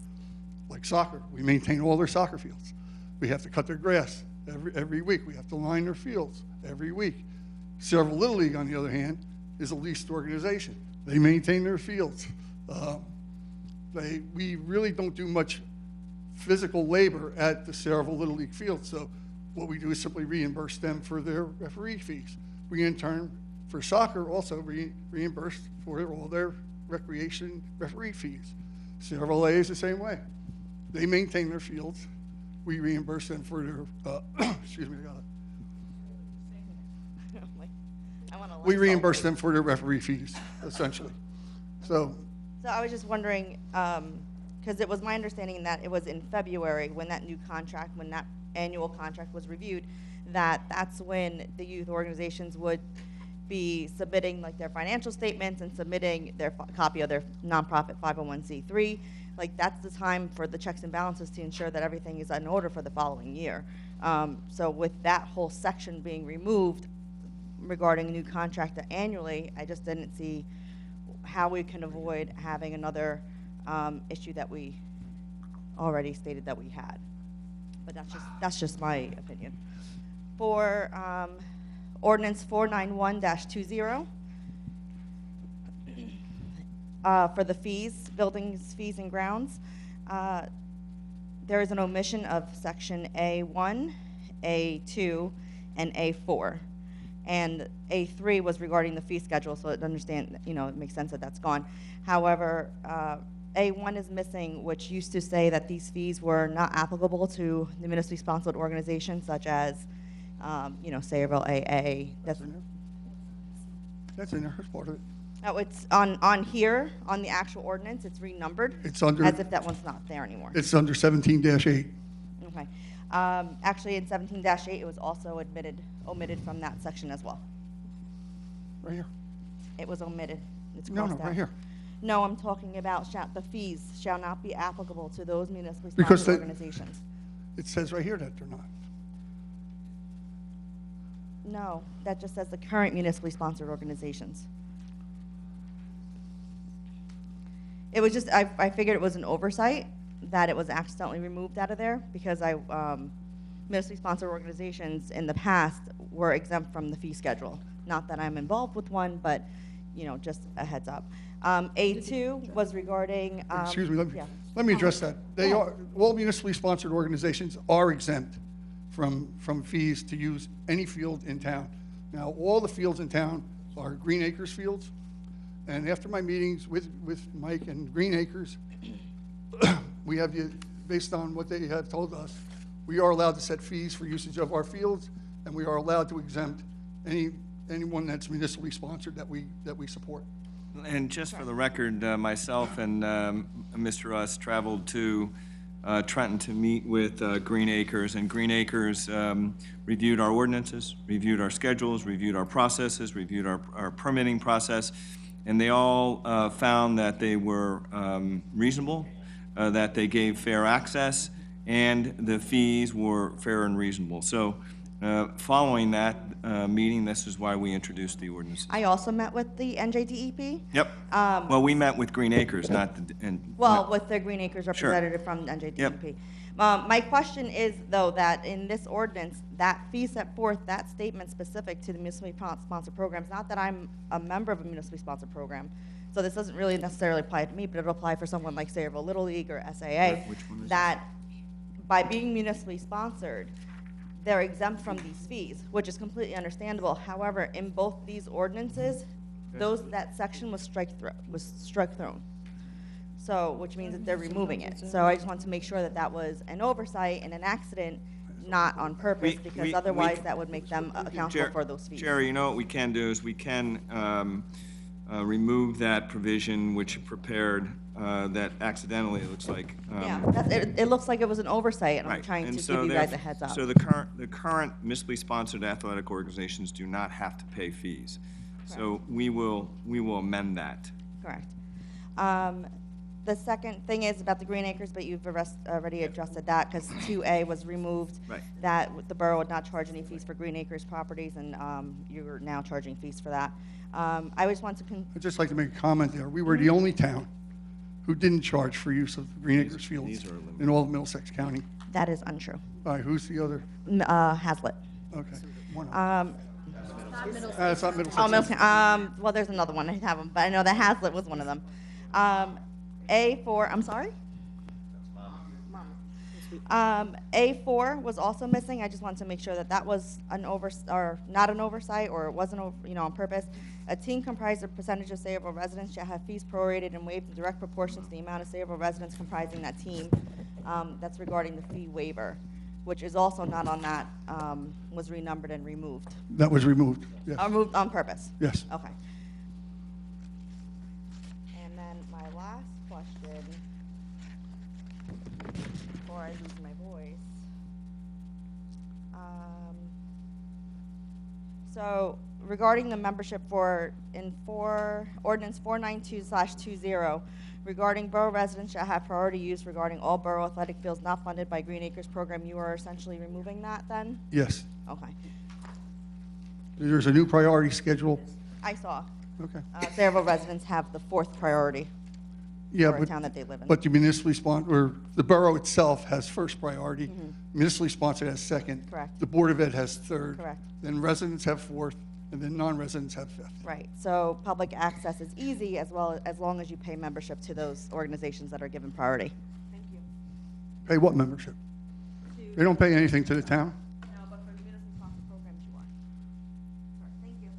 Like soccer, we maintain all their soccer fields. We have to cut their grass every week. We have to line their fields every week. Several Little League, on the other hand, is a leased organization. They maintain their fields. We really don't do much physical labor at the Sayreville Little League field, so what we do is simply reimburse them for their referee fees. We, in turn, for soccer, also reimburse for all their recreation referee fees. Sayreville A is the same way. They maintain their fields. We reimburse them for their, excuse me, we reimburse them for their referee fees, essentially. So I was just wondering, because it was my understanding that it was in February when that new contract, when that annual contract was reviewed, that's when the youth organizations would be submitting like their financial statements and submitting their copy of their nonprofit 501c3. Like that's the time for the checks and balances to ensure that everything is in order for the following year. So with that whole section being removed regarding a new contract annually, I just didn't see how we can avoid having another issue that we already stated that we had. But that's just my opinion. For ordinance 491-20, for the fees, buildings, fees, and grounds, there is an omission of section A1, A2, and A4. And A3 was regarding the fee schedule, so it makes sense that that's gone. However, A1 is missing, which used to say that these fees were not applicable to the municipally sponsored organizations such as, Sayreville AA. That's in there. That's in there. That's part of it. No, it's on here, on the actual ordinance, it's renumbered. It's under, as if that one's not there anymore. It's under 17-8. Okay. Actually, in 17-8, it was also omitted from that section as well. Right here. It was omitted. It's No, crossed out. right here. No, I'm talking about the fees shall not be applicable to those municipally Because sponsored organizations. It says right here that they're not. No, that just says the current municipally sponsored organizations. It was just, I figured it was an oversight that it was accidentally removed out of there because municipally sponsored organizations in the past were exempt from the fee schedule. Not that I'm involved with one, but, just a heads up. A2 was regarding. Excuse me, let me address that. They are, all municipally sponsored organizations are exempt from fees to use any field in town. Now, all the fields in town are Green Acres fields, and after my meetings with Mike and Green Acres, we have, based on what they have told us, we are allowed to set fees for usage of our fields, and we are allowed to exempt anyone that's municipally sponsored that we support. And just for the record, myself and Mr. Russ traveled to Trenton to meet with Green Acres, and Green Acres reviewed our ordinances, reviewed our schedules, reviewed our processes, reviewed our permitting process, and they all found that they were reasonable, that they gave fair access, and the fees were fair and reasonable. So following that meeting, this is why we introduced the ordinance. I also met with the NJDEP. Yep. Well, we met with Green Acres, not the... with the Green Acres representative from NJDEP. Yep. My question is, though, that in this ordinance, that fee set forth, that statement specific to the municipally sponsored programs, not that I'm a member of a municipally sponsored program, so this doesn't really necessarily apply to me, but it'll apply for someone like Sayreville Little League or SAA, that by being municipally sponsored, they're exempt from these fees, which is completely understandable. However, in both these ordinances, that section was struck thrown. So, which means that they're removing it. So I just want to make sure that that was an oversight and an accident, not on purpose, because otherwise that would make them accountable for those fees. Jerry, you know what we can do is we can remove that provision which you prepared that accidentally, it looks like. Yeah, it looks like it was an oversight, and I'm Right. trying to And give so you guys a theref- heads up. So the current municipally sponsored athletic organizations do not have to pay fees. So we will amend that. Correct. The second thing is about the Green Acres, but you've already adjusted that, because 2A was removed. Right. That the borough would not charge any fees for Green Acres properties, and you're now charging fees for that. I just want to, I'd just like to make a comment there. We were the only town who didn't charge for use of the Green Acres fields in all of Middlesex County. that is untrue. All right, who's the other? Hazlet. Okay. It's not Middlesex. Oh, Middlesex. Well, there's another one. I have them, but I know that Hazlet was one of them. A4, I'm sorry? A4 was also missing. I just wanted to make sure that that was not an oversight, or it wasn't, on purpose. A team comprised of percentage of Sayreville residents shall have fees prorated and waived in direct proportion to the amount of Sayreville residents comprising that team. That's regarding the fee waiver, which is also not on that, was renumbered and removed. That was removed, yes. Removed on purpose? Yes. Okay. And then my last question, before I lose my voice. So regarding the membership ordinance 492/20, regarding borough residents shall have priority use regarding all borough athletic fields not funded by Green Acres program, you are essentially removing that then? Yes. Okay. There's a new priority schedule. I saw. Okay. Sayreville residents have the fourth priority Yeah, for a but, town that they live in. but the municipally sponsored, or the borough itself has first priority. Municipally sponsored has second. Correct. The Board of Ed has third. Correct. Then residents have fourth, and then non-residents have fifth. Right, so public access is easy as long as you pay membership to those organizations that are given priority. Thank you. Pay what membership? They don't pay anything to the town? No, but for municipal sponsored programs, you are. Thank you.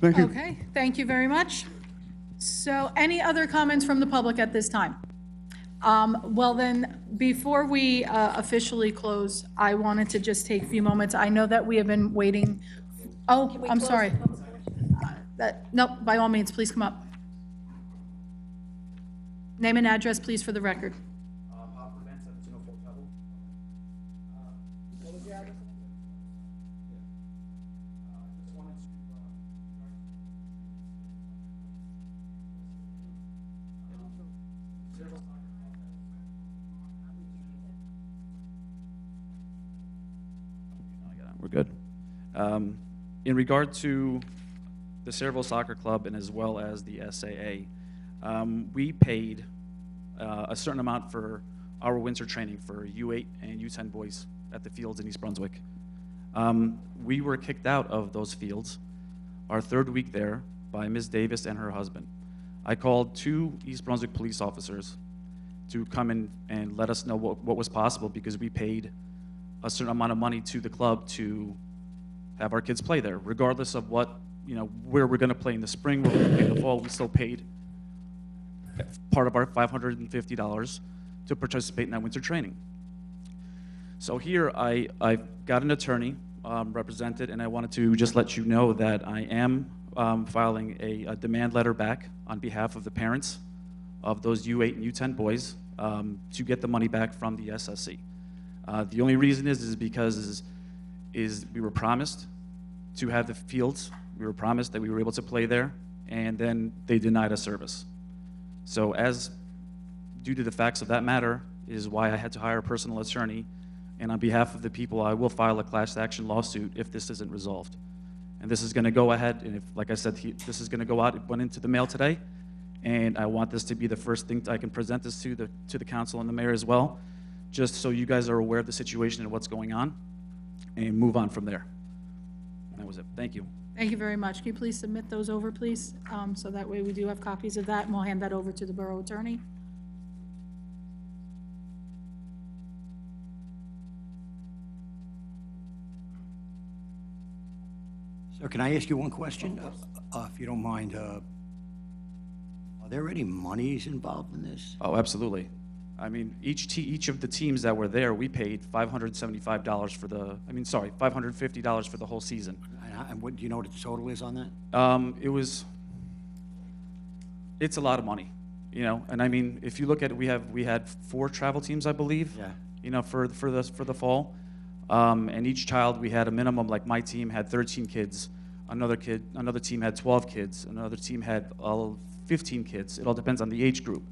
Thank you. Okay, thank you very much. So any other comments from the public at this time? Well then, before we officially close, I wanted to just take a few moments. I know that we have been waiting. Oh, I'm sorry. No, by all means, please come up. Name and address, please, for the record. We're good. In regard to the Sayreville Soccer Club and as well as the SAA, we paid a certain amount for our winter training for U8 and U10 boys at the fields in East Brunswick. We were kicked out of those fields our third week there by Ms. Davis and her husband. I called 2 East Brunswick police officers to come in and let us know what was possible, because we paid a certain amount of money to the club to have our kids play there, regardless of what, where we're going to play in the spring, where we're going to play in the fall. We still paid part of our $550 to participate in that winter training. So here I've got an attorney represented, and I wanted to just let you know that I am filing a demand letter back on behalf of the parents of those U8 and U10 boys to get the money back from the SSC. The only reason is because we were promised to have the fields. We were promised that we were able to play there, and then they denied us service. So due to the facts of that matter is why I had to hire a personal attorney, and on behalf of the people, I will file a class action lawsuit if this isn't resolved. And this is going to go ahead, and if, like I said, this is going to go out. It went into the mail today, and I want this to be the first thing I can present this to the council and the mayor as well, just so you guys are aware of the situation and what's going on, and move on from there. And that was it. Thank you. Thank you very much. Can you please submit those over, please? So that way we do have copies of that, and we'll hand that over to the borough attorney. So can I ask you one question, if you don't mind? there any monies involved in this? Oh, absolutely. I mean, each of the teams that were there, we paid $575 for the, $550 for the whole season. And what, do you know what the total is on that? It's a lot of money, you know, and I mean, if you look at it, we had 4 travel teams, I believe, Yeah. you know, for the fall. And each child, we had a minimum, like my team had 13 kids, another team had 12 kids, another team had 15 kids. It all depends on the age group.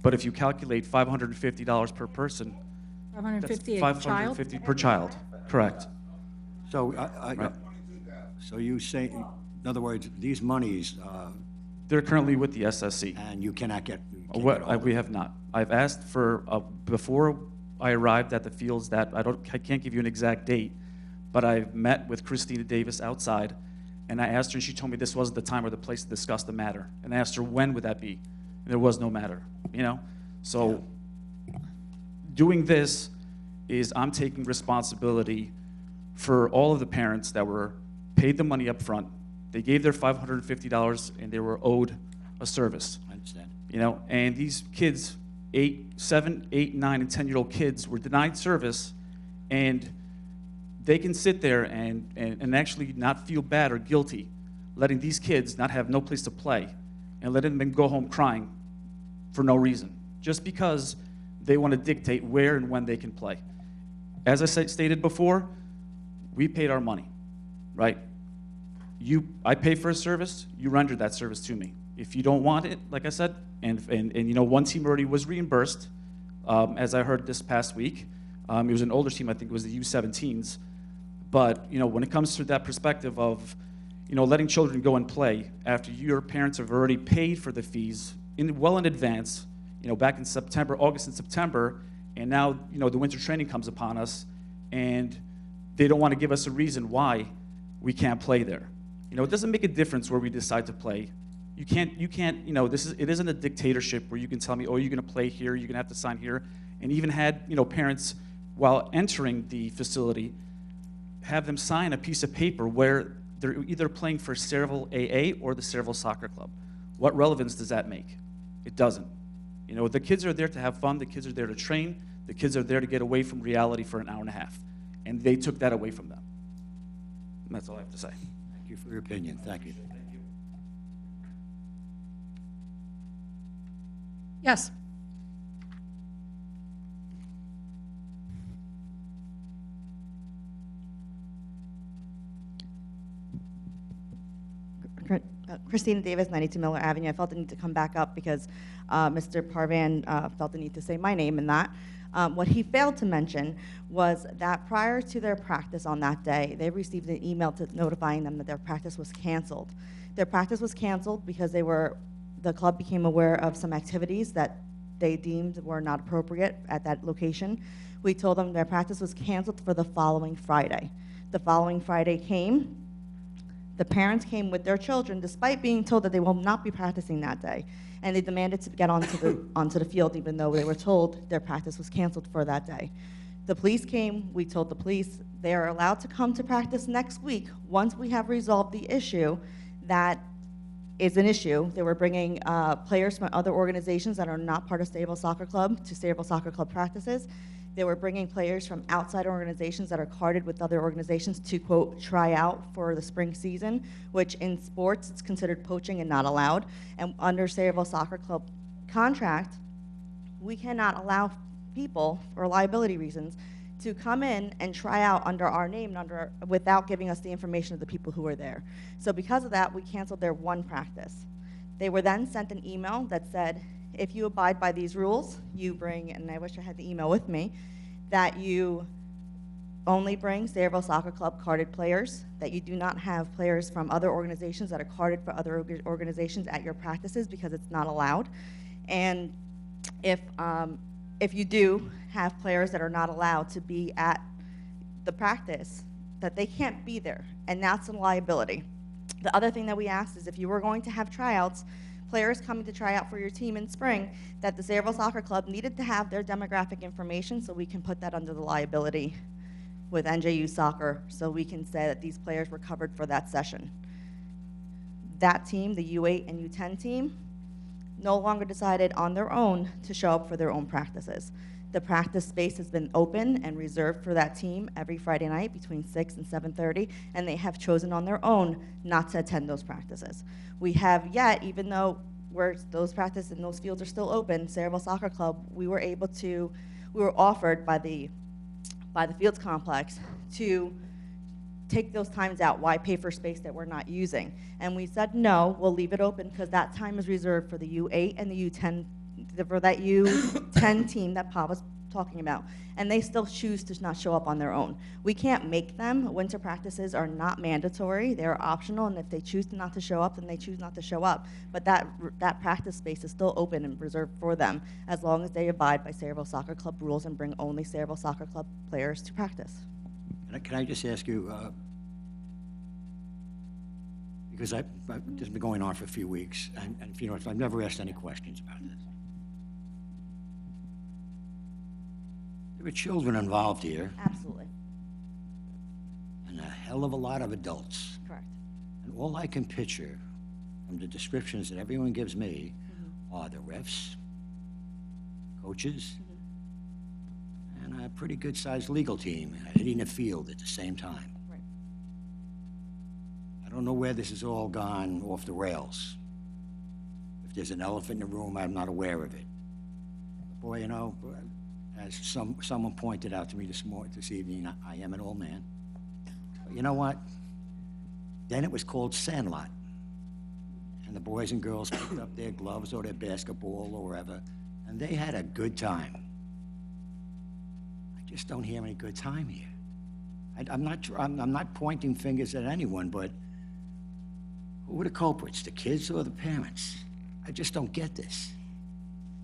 But if you calculate $550 per person, that's $550 a child? $550 per child, correct. So, Right. so you say, in other words, these monies, They're currently with the SSC. and you cannot get, you can't get all of We them. have not. I've asked for, before I arrived at the fields, that I can't give you an exact date, but I've met with Christina Davis outside, and I asked her, and she told me this wasn't the time or the place to discuss the matter. And I asked her, when would that be? And there was no matter, you know? So doing this is I'm taking responsibility for all of the parents that were paid the money up front. They gave their $550 and they were owed a service. I understand. You know, and these kids, 7, 8, 9, and 10-year-old kids were denied service, and they can sit there and actually not feel bad or guilty letting these kids not have no place to play and letting them go home crying for no reason, just because they want to dictate where and when they can play. As I stated before, we paid our money, right? I pay for a service, you render that service to me. If you don't want it, like I said, and you know, one team already was reimbursed, as I heard this past week. It was an older team, I think it was the U17s. But, you know, when it comes to that perspective of, you know, letting children go and play after your parents have already paid for the fees well in advance, you know, back in August and September, and now, you know, the winter training comes upon us, and they don't want to give us a reason why we can't play there. You know, it doesn't make a difference where we decide to play. You can't, you know, it isn't a dictatorship where you can tell me, oh, you're going to play here, you're going to have to sign here. And even had, you know, parents, while entering the facility, have them sign a piece of paper where they're either playing for Sayreville AA or the Sayreville Soccer Club. What relevance does that make? It doesn't. You know, the kids are there to have fun, the kids are there to train, the kids are there to get away from reality for an hour and a half. And they took that away from them. And that's all I have to say. Thank you for your opinion. Thank you. Yes. Christina Davis, 92 Miller Avenue. I felt the need to come back up because Mr. Parvan felt the need to say my name in that. What he failed to mention was that prior to their practice on that day, they received an email notifying them that their practice was canceled. Their practice was canceled because the club became aware of some activities that they deemed were not appropriate at that location. We told them their practice was canceled for the following Friday. The following Friday came. The parents came with their children, despite being told that they will not be practicing that day, and they demanded to get onto the field, even though they were told their practice was canceled for that day. The police came. We told the police they are allowed to come to practice next week once we have resolved the issue that is an issue. They were bringing players from other organizations that are not part of Sayreville Soccer Club to Sayreville Soccer Club practices. They were bringing players from outside organizations that are carded with other organizations to, quote, try out for the spring season, which in sports it's considered poaching and not allowed. And under Sayreville Soccer Club contract, we cannot allow people, for liability reasons, to come in and try out under our name and without giving us the information of the people who are there. So because of that, we canceled their one practice. They were then sent an email that said, if you abide by these rules, you bring, and I wish I had the email with me, that you only bring Sayreville Soccer Club carded players, that you do not have players from other organizations that are carded for other organizations at your practices because it's not allowed. And if you do have players that are not allowed to be at the practice, that they can't be there, and that's a liability. The other thing that we asked is if you were going to have tryouts, players coming to try out for your team in spring, that the Sayreville Soccer Club needed to have their demographic information so we can put that under the liability with NJU Soccer, so we can say that these players were covered for that session. That team, the U8 and U10 team, no longer decided on their own to show up for their own practices. The practice space has been open and reserved for that team every Friday night between 6 and 7:30, and they have chosen on their own not to attend those practices. We have yet, even though those practices and those fields are still open, Sayreville Soccer Club, we were offered by the Fields Complex to take those times out. Why pay for space that we're not using? And we said, no, we'll leave it open because that time is reserved for the U8 and the U10, for that U10 team that Pa was talking about. And they still choose to not show up on their own. We can't make them. Winter practices are not mandatory. They're optional, and if they choose not to show up, then they choose not to show up. But that practice space is still open and reserved for them as long as they abide by Sayreville Soccer Club rules and bring only Sayreville Soccer Club players to practice. Can I just ask you, because this has been going on for a few weeks, and if you know, I've never asked any questions about this. There were children involved here, Absolutely. and a hell of a lot of adults. Correct. And all I can picture from the descriptions that everyone gives me are the refs, coaches, and a pretty good-sized legal team hitting a field at the same time. Right. I don't know where this has all gone off the rails. If there's an elephant in the room, I'm not aware of it. Boy, you know, as someone pointed out to me this evening, I am an old man. But you know what? Then it was called Sandlot. And the boys and girls picked up their gloves or their basketball or wherever, and they had a good time. I just don't hear any good time here. I'm not pointing fingers at anyone, but who are the culprits, the kids or the parents? I just don't get this.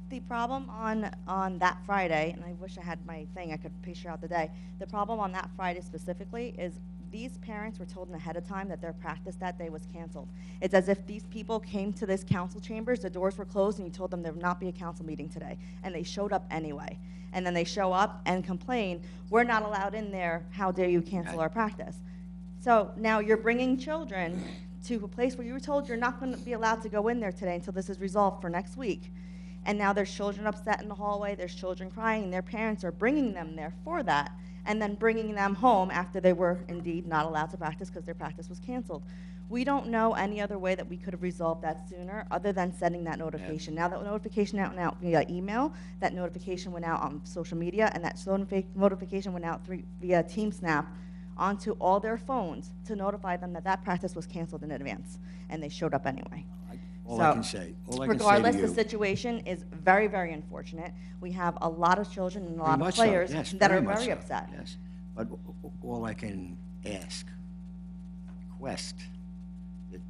The problem on that Friday, and I wish I had my thing, I could picture out the day. The problem on that Friday specifically is these parents were told ahead of time that their practice that day was canceled. It's as if these people came to this council chambers, the doors were closed, and you told them there would not be a council meeting today. And they showed up anyway. And then they show up and complain, we're not allowed in there, how dare you cancel our practice? So now you're bringing children to a place where you were told you're not going to be allowed to go in there today until this is resolved for next week. And now there's children upset in the hallway, there's children crying, and their parents are bringing them there for that, and then bringing them home after they were indeed not allowed to practice because their practice was canceled. We don't know any other way that we could have resolved that sooner other than sending that notification. Now that notification went out via email, that notification went out on social media, and that notification went out via TeamSnap onto all their phones to notify them that that practice was canceled in advance, and they showed up anyway. All I can say to Regardless, you, the situation is very, very unfortunate. We have a lot of children and a lot of much so, players yes, that are much very so, upset. Yes, but all I can request, that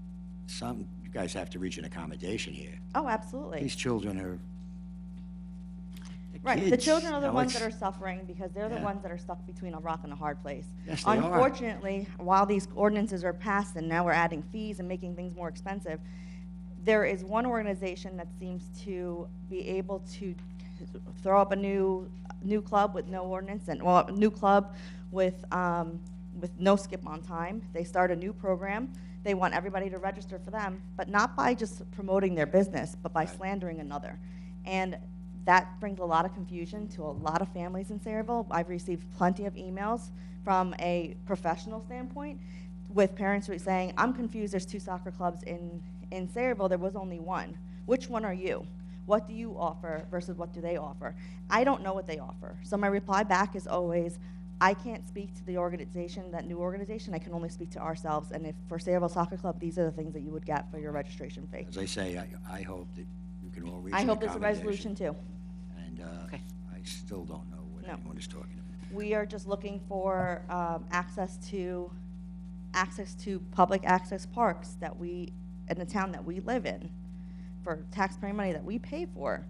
you guys have to reach an accommodation here. Oh, absolutely. These children are Right, the kids, children are the you know, ones that it's- are suffering because they're the Yeah. ones that are stuck between a rock and a hard place. Yes, they are. Unfortunately, while these ordinances are passed and now we're adding fees and making things more expensive, there is one organization that seems to be able to throw up a new club with no ordinance and, well, a new club with no skip on time. They start a new program. They want everybody to register for them, but not by just promoting their business, but by slandering another. And that brings a lot of confusion to a lot of families in Sayreville. I've received plenty of emails from a professional standpoint with parents who are saying, I'm confused, there's 2 soccer clubs in Sayreville, there was only one. Which one are you? What do you offer versus what do they offer? I don't know what they offer. So my reply back is always, I can't speak to the organization, that new organization, I can only speak to ourselves. And if for Sayreville Soccer Club, these are the things that you would get for your registration fee. As I say, I hope that you can all reach I an hope there's a accommodation. resolution too. And I still don't know what No. anyone is talking about. We are just looking for access to public access parks that in the town that we live in, for taxpayer money that we pay for,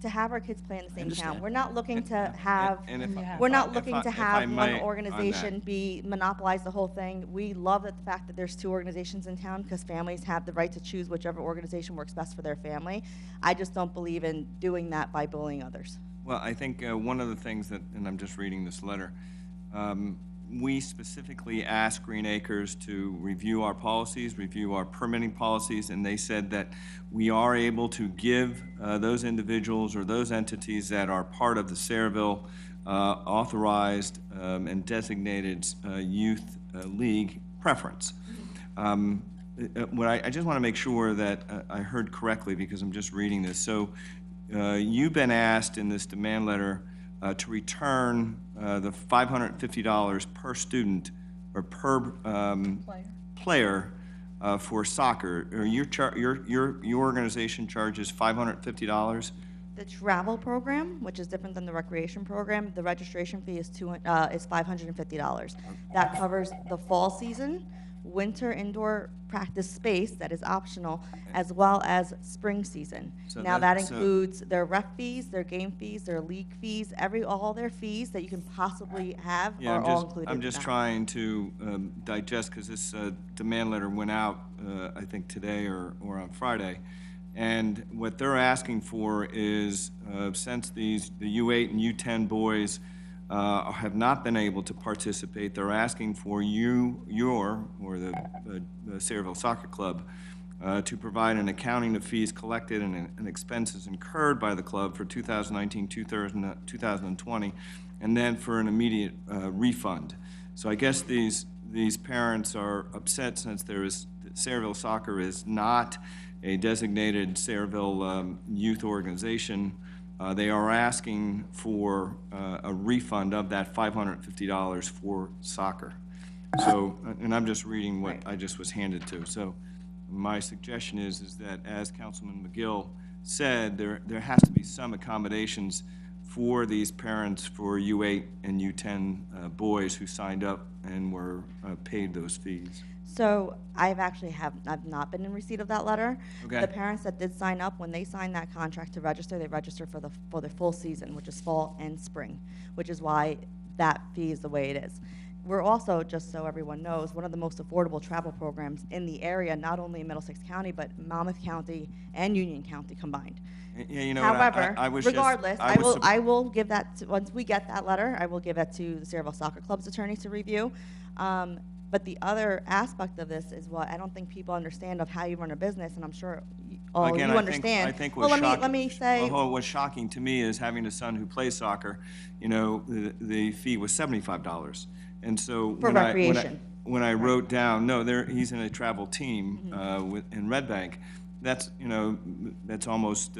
to have our kids play in the same town. understand. We're not looking to have, And if I- we're not if looking I- to if I have might one on organization monopolize the whole thing. We love the fact that there's 2 organizations in town because families have the right to choose whichever organization works best for their family. I just don't believe in doing that by bullying others. Well, I think one of the things that, and I'm just reading this letter, we specifically asked Green Acres to review our policies, review our permitting policies, and they said that we are able to give those individuals or those entities that are part of the Sayreville authorized and designated youth league preference. I just want to make sure that I heard correctly because I'm just reading this. So you've been asked in this demand letter to return the $550 per student or per player for soccer. Or your organization charges $550? The travel program, which is different than the recreation program, the registration fee is $550. That covers the fall season, winter indoor practice space that is optional, as well as spring season. So Now that- that includes their rec fees, their game fees, their league fees, all their fees that you can possibly have Yeah, are all included. I'm in just that. trying to digest, because this demand letter went out, I think today or on Friday. And what they're asking for is, since the U8 and U10 boys have not been able to participate, they're asking for the Sayreville Soccer Club to provide an accounting of fees collected and expenses incurred by the club for 2019, 2020, and then for an immediate refund. So I guess these parents are upset since Sayreville Soccer is not a designated Sayreville youth organization. They are asking for a refund of that $550 for soccer. So, and I'm just reading what I just was handed to. So my suggestion is that, as Councilman McGill said, there has to be some accommodations for these parents for U8 and U10 boys who signed up and were paid those fees. So I've not been in receipt of that letter. Okay. The parents that did sign up, when they signed that contract to register, they registered for the full season, which is fall and spring, which is why that fee is the way it is. We're also, just so everyone knows, one of the most affordable travel programs in the area, not only in Middlesex County, but Monmouth County and Union County combined. Yeah, you know what, However, I was just- regardless, I was I will give that, once we get that letter, I will give that to the Sayreville Soccer Club's attorney to review. But the other aspect of this is what I don't think people understand of how you run a business, and I'm sure Again, you understand. I think Well, what's let me say, what's shocking to me is having a son who plays soccer. You know, the fee was $75, and so For recreation. when I wrote down, no, he's in a travel team Mm-hmm. in Red Bank. That's that's almost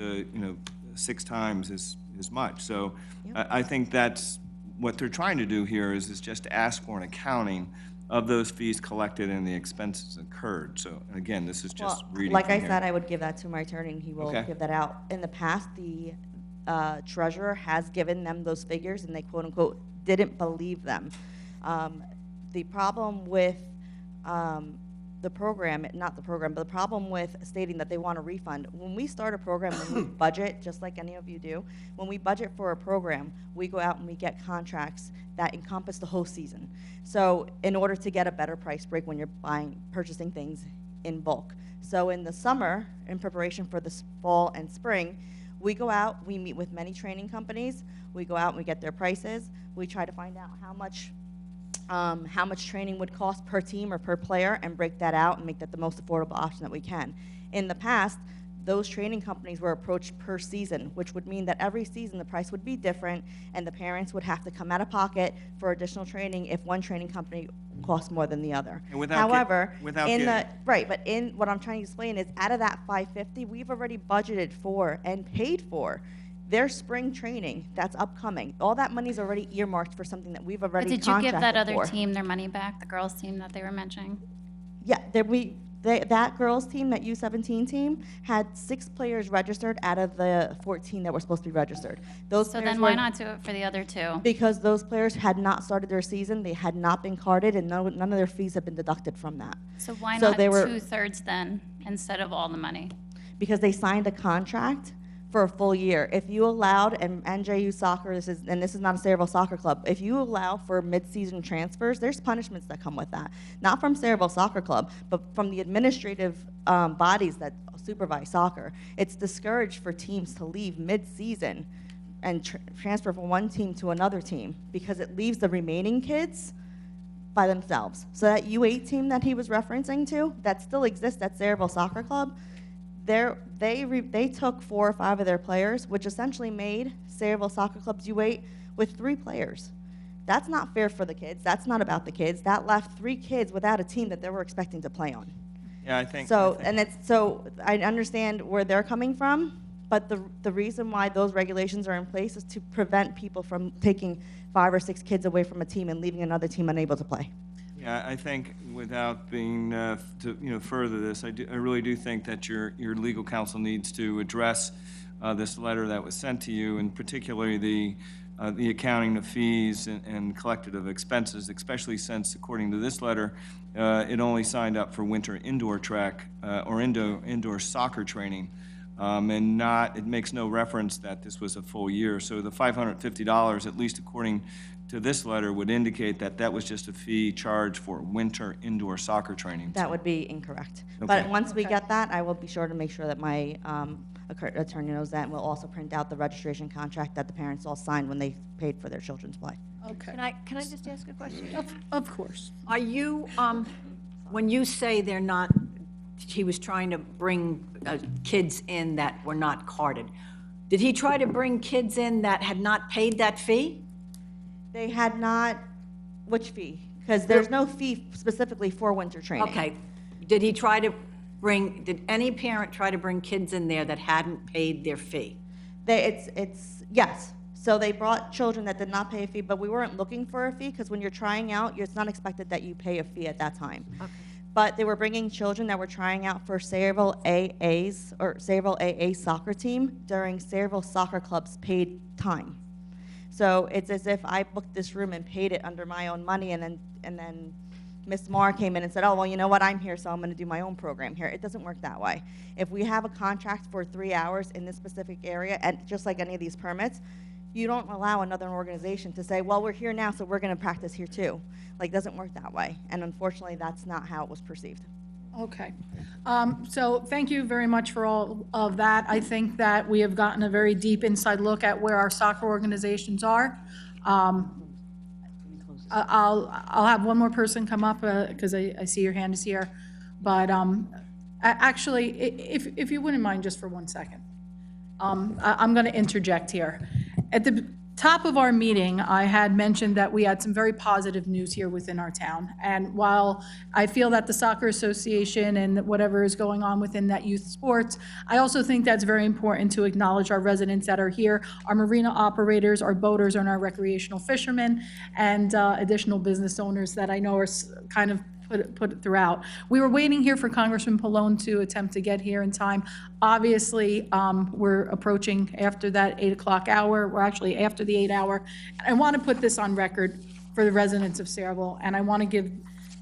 6 times as much. So I think that's what they're trying to do here is just to ask for an accounting of those fees collected and the expenses incurred. So again, this is just reading. like from I here. said, I would give that to my attorney, and he will Okay. give that out. In the past, the treasurer has given them those figures, and they quote unquote didn't believe them. The problem with the program, not the program, but the problem with stating that they want a refund, when we start a program, when we budget, just like any of you do, when we budget for a program, we go out and we get contracts that encompass the whole season. So in order to get a better price break when you're purchasing things in bulk. So in the summer, in preparation for the fall and spring, we go out, we meet with many training companies, we go out and we get their prices, we try to find out how much training would cost per team or per player and break that out and make that the most affordable option that we can. In the past, those training companies were approached per season, which would mean that every season the price would be different and the parents would have to come out of pocket for additional training if one training company costs more than the other. And without However, getting- in what I'm trying to explain is out of that $550, we've already budgeted for and paid for their spring training that's upcoming. All that money's already earmarked for something that we've already But did you give that contracted other for. team their money back, the girls' team that they were mentioning? Yeah, that girls' team, that U17 team, had 6 players registered out of the 14 that were supposed to be registered. Those So players then why were- not do it for the other 2? Because those players had not started their season, they had not been carded, and none of their fees have been deducted from that. So why So not they were- 2/3 then, instead of all the money? Because they signed a contract for a full year. If you allowed, and NJU Soccer, this is not a Sayreville Soccer Club, if you allow for mid-season transfers, there's punishments that come with that. Not from Sayreville Soccer Club, but from the administrative bodies that supervise soccer. It's discouraged for teams to leave mid-season and transfer from one team to another team because it leaves the remaining kids by themselves. So that U8 team that he was referencing to, that still exists at Sayreville Soccer Club, they took 4 or 5 of their players, which essentially made Sayreville Soccer Club's U8 with 3 players. That's not fair for the kids. That's not about the kids. That left 3 kids without a team that they were expecting to play on. Yeah, I think. So, I understand where they're coming from, but the reason why those regulations are in place is to prevent people from taking 5 or 6 kids away from a team and leaving another team unable to play. Yeah, I think without being, further this, I really do think that your legal counsel needs to address this letter that was sent to you, and particularly the accounting of fees and collected of expenses, especially since, according to this letter, it only signed up for winter indoor track or indoor soccer training, and it makes no reference that this was a full year. So the $550, at least according to this letter, would indicate that that was just a fee charged for winter indoor soccer training. That would be incorrect. Okay. But once we get that, I will be sure to make sure that my attorney knows that, and we'll also print out the registration contract that the parents all signed when they paid for their children's play. Okay. Can I just ask a question? Of course. Are you, when you say they're not, he was trying to bring kids in that were not carded, did he try to bring kids in that had not paid that fee? They had not, which fee? Because there's no fee specifically for winter training. Okay. Did any parent try to bring kids in there that hadn't paid their fee? Yes. So they brought children that did not pay a fee, but we weren't looking for a fee because when you're trying out, it's not expected that you pay a fee at that time. Okay. But they were bringing children that were trying out for Sayreville AA soccer team during Sayreville Soccer Club's paid time. So it's as if I booked this room and paid it under my own money, and then Ms. Marr came in and said, oh, well, you know what, I'm here, so I'm going to do my own program here. It doesn't work that way. If we have a contract for 3 hours in this specific area, and just like any of these permits, you don't allow another organization to say, well, we're here now, so we're going to practice here too. Like, it doesn't work that way. And unfortunately, that's not how it was perceived. Okay. So thank you very much for all of that. I think that we have gotten a very deep inside look at where our soccer organizations are. I'll have one more person come up because I see your hand is here. But actually, if you wouldn't mind just for 1 second, I'm going to interject here. At the top of our meeting, I had mentioned that we had some very positive news here within our town. And while I feel that the Soccer Association and whatever is going on within that youth sports, I also think that's very important to acknowledge our residents that are here, our marina operators, our boaters, and our recreational fishermen, and additional business owners that I know are kind of put throughout. We were waiting here for Congressman Pallone to attempt to get here in time. Obviously, we're approaching after that 8 o'clock hour. We're actually after the 8 hour. I want to put this on record for the residents of Sayreville, and I want to give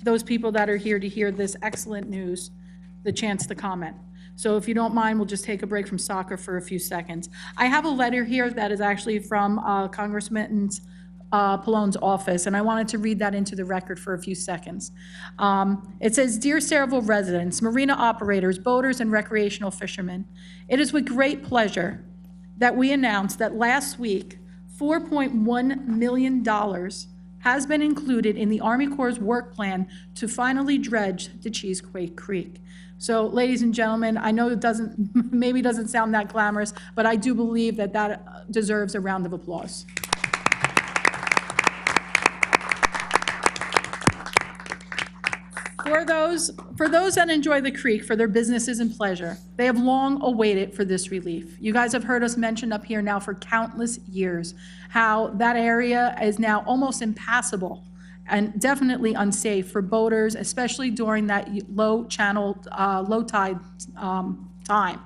those people that are here to hear this excellent news the chance to comment. So if you don't mind, we'll just take a break from soccer for a few seconds. I have a letter here that is actually from Congressman Pallone's office, and I wanted to read that into the record for a few seconds. It says, Dear Sayreville residents, marina operators, boaters, and recreational fishermen, it is with great pleasure that we announce that last week, $4.1 million has been included in the Army Corps' work plan to finally dredge the Cheesequake Creek. So, ladies and gentlemen, I know it maybe doesn't sound that glamorous, but I do believe that that deserves a round of applause. For those that enjoy the creek for their businesses and pleasure, they have long awaited for this relief. You guys have heard us mention up here now for countless years how that area is now almost impassable and definitely unsafe for boaters, especially during that low tide time.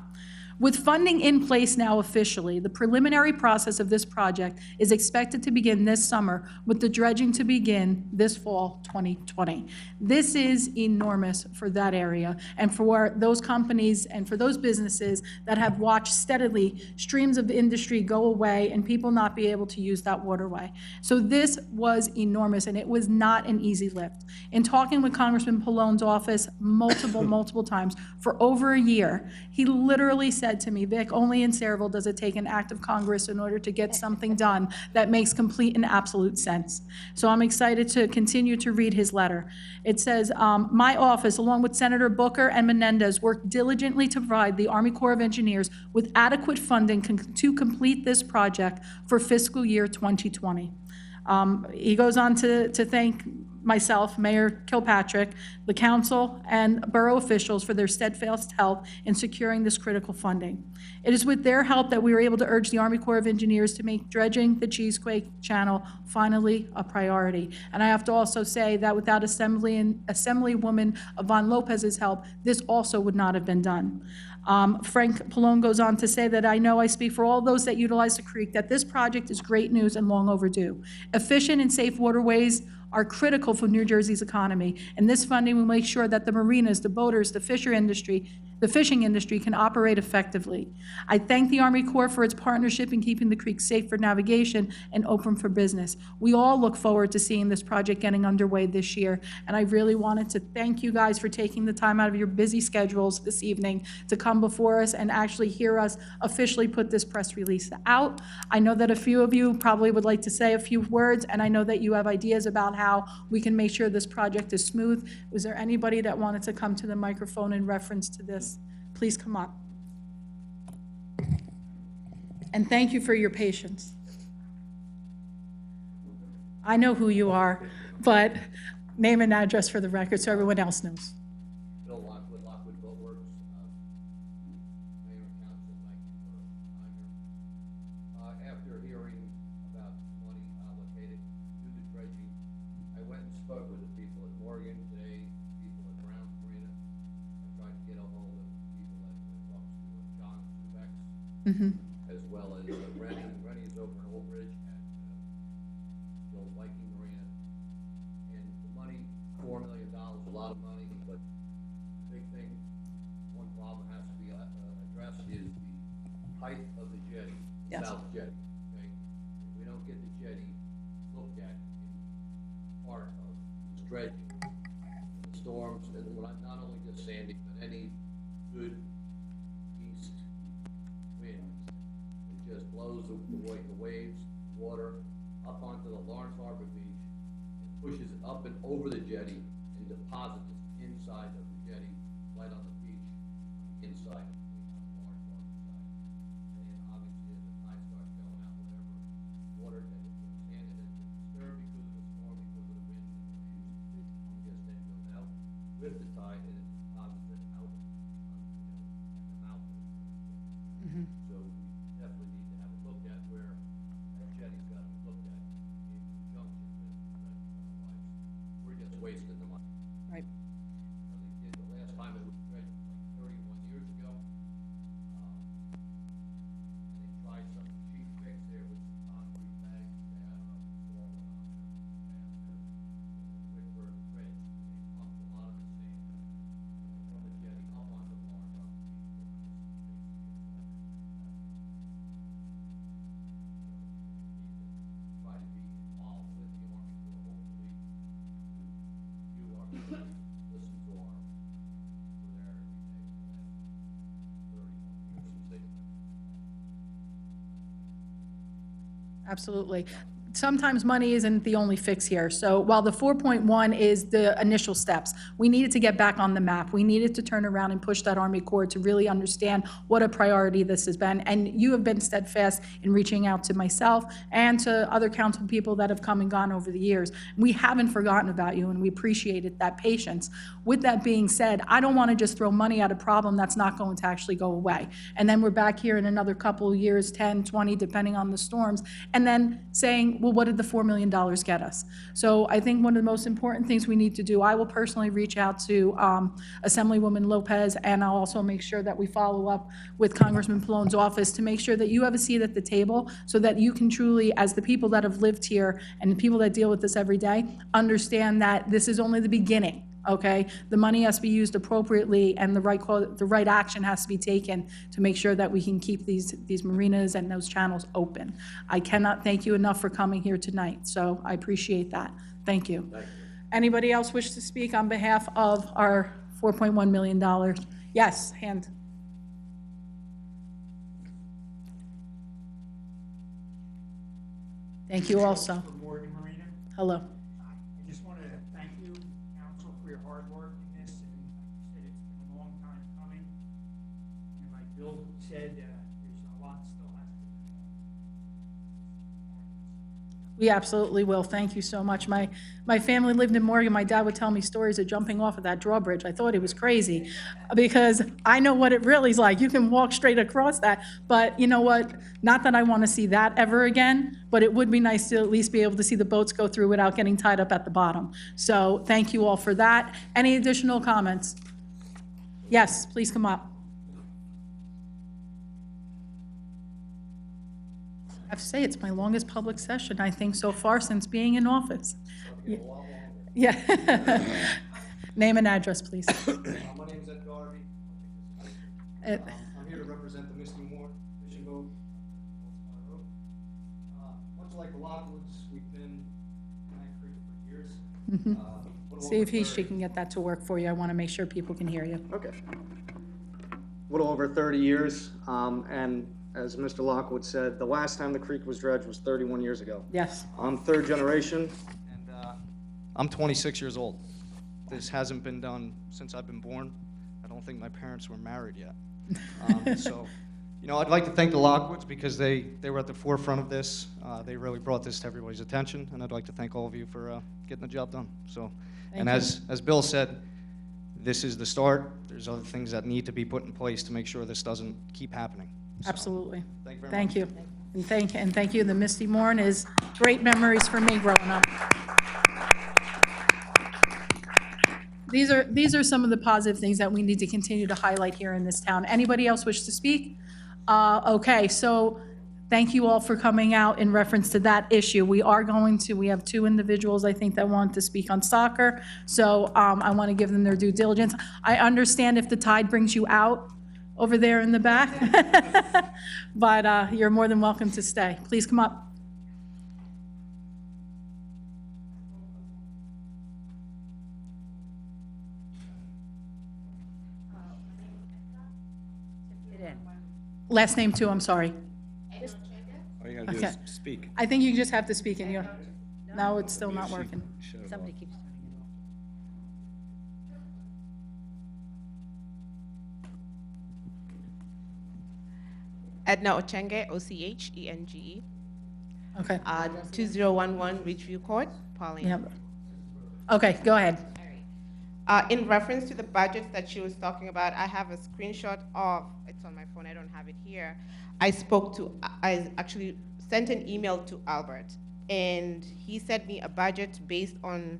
With funding in place now officially, the preliminary process of this project is expected to begin this summer, with the dredging to begin this fall 2020. This is enormous for that area and for those companies and for those businesses that have watched steadily streams of industry go away and people not be able to use that waterway. So this was enormous, and it was not an easy lift. In talking with Congressman Pallone's office multiple times for over a year, he literally said said to me, Vic, only in Sayreville does it take an act of Congress in order to get something done that makes complete and absolute sense. So I'm excited to continue to read his letter. It says, my office, along with Senator Booker and Menendez, worked diligently to provide the Army Corps of Engineers with adequate funding to complete this project for fiscal year 2020. He goes on to thank myself, Mayor Kilpatrick, the council, and borough officials for their steadfast help in securing this critical funding. It is with their help that we were able to urge the Army Corps of Engineers to make dredging the Cheesequake Channel finally a priority. And I have to also say that without Assemblywoman Yvonne Lopez's help, this also would not have been done. Frank Pallone goes on to say that I know I speak for all those that utilize the creek, that this project is great news and long overdue. Efficient and safe waterways are critical for New Jersey's economy, and this funding will make sure that the marinas, the boaters, the fishing industry can operate effectively. I thank the Army Corps for its partnership in keeping the creek safe for navigation and open for business. We all look forward to seeing this project getting underway this year, and I really wanted to thank you guys for taking the time out of your busy schedules this evening to come before us and actually hear us officially put this press release out. I know that a few of you probably would like to say a few words, and I know that you have ideas about how we can make sure this project is smooth. Was there anybody that wanted to come to the microphone in reference to this? Please come up. And thank you for your patience. I know who you are, but name and address for the record so everyone else knows. Bill Lockwood, Lockwood Boatworks, Mayor and Council, thank you for time here. After hearing about money allocated to the dredging, I went and spoke with the people at Morgan today, people at Browns Marina. I tried to get a hold of people that talked to John Subex, as well as Rennie. Rennie is over in Old Bridge at the old Viking Marina. And the money, $4 million, a lot of money, but the big thing, one problem has to be addressed is the height of the jetty, Yes. south jetty. Okay, if we don't get the jetty looked at in part of this dredging, the storms, and not only just Sandy, but any good east winds, it just blows the waves, water up onto the Lawrence Harbor Beach, and pushes it up and over the jetty and deposits it inside of the jetty, right on the beach, inside, on the Lawrence Harbor side. And obviously, as the tide starts going out, whatever water that is, sand that has been disturbed because of the storm, because of the wind and the waves, just then goes out with the tide and it deposits it out, at the mouth of the jetty. So we definitely need to have a look at where that jetty's got to be looked at in conjunction with the dredging. Otherwise, we're just wasting the money. Right. They did the last time it was dredged was like 31 years ago. And they tried some cheap fix there with concrete bags. They had a saw one on there. Whitburn Bridge. They pumped a lot of the sand from the jetty up onto the Lawrence Harbor Beach. Try to be involved with the Army Corps, hopefully you are, listen to our, we're there every day for the last 31 years since they've been. Absolutely. Sometimes money isn't the only fix here. So while the 4.1 is the initial steps, we needed to get back on the map. We needed to turn around and push that Army Corps to really understand what a priority this has been. And you have been steadfast in reaching out to myself and to other council people that have come and gone over the years. We haven't forgotten about you, and we appreciated that patience. With that being said, I don't want to just throw money at a problem that's not going to actually go away. And then we're back here in another couple of years, 10, 20, depending on the storms, and then saying, well, what did the $4 million get us? So I think one of the most important things we need to do, I will personally reach out to Assemblywoman Lopez, and I'll also make sure that we follow up with Congressman Pallone's office to make sure that you have a seat at the table so that you can truly, as the people that have lived here and the people that deal with this every day, understand that this is only the beginning. Okay, the money has to be used appropriately, and the right action has to be taken to make sure that we can keep these marinas and those channels open. I cannot thank you enough for coming here tonight, so I appreciate that. Thank you. Thank you. Anybody else wish to speak on behalf of our $4.1 million? Yes, hand. Thank you also. Morgan Marina. Hello. I just want to thank you, council, for your hard work in this, and like you said, it's been a long time coming. And like Bill said, there's a lot still has to be done. We absolutely will. Thank you so much. My family lived in Morgan. My dad would tell me stories of jumping off of that drawbridge. I thought he was crazy because I know what it really is like. You can walk straight across that. But you know what? Not that I want to see that ever again, but it would be nice to at least be able to see the boats go through without getting tied up at the bottom. So thank you all for that. Any additional comments? Yes, please come up. I have to say, it's my longest public session, I think, so far since being in office. Yeah. Name and address, please. My name is Ed Garvey. I'm here to represent the Misty Moore Fishing Boat. Much like the Lockwoods, we've been in that creek for years. See if she can get that to work for you. I want to make sure people can hear you. Okay. A little over 30 years, and as Mr. Lockwood said, the last time the creek was dredged was 31 years ago. Yes. I'm third generation, and I'm 26 years old. This hasn't been done since I've been born. I don't think my parents were married yet. So, you know, I'd like to thank the Lockwoods because they were at the forefront of this. They really brought this to everybody's attention, and I'd like to thank all of you for getting the job done. So, Thank as Bill said, this is the start. There's other things that need to be put in place to make sure this doesn't keep happening. So, Absolutely. Thank you very Thank much. you. And thank you. The Misty Morn is great memories for me growing up. These are some of the positive things that we need to continue to highlight here in this town. Anybody else wish to speak? Okay, so thank you all for coming out in reference to that issue. We have two individuals, I think, that want to speak on soccer. So I want to give them their due diligence. I understand if the tide brings you out over there in the back, but you're more than welcome to stay. Please come up. Last name too, I'm sorry. All you gotta do Okay. is speak. I think you just have to speak in your, no, it's still not working. Somebody keeps turning it Edna Ochenge, Ochenge. Okay. 2011 Ridgeview Court, Pauline. Yeah. Okay, go ahead. In reference to the budget that she was talking about, I have a screenshot of, it's on my phone, I don't have it here. I actually sent an email to Albert, and he sent me a budget based on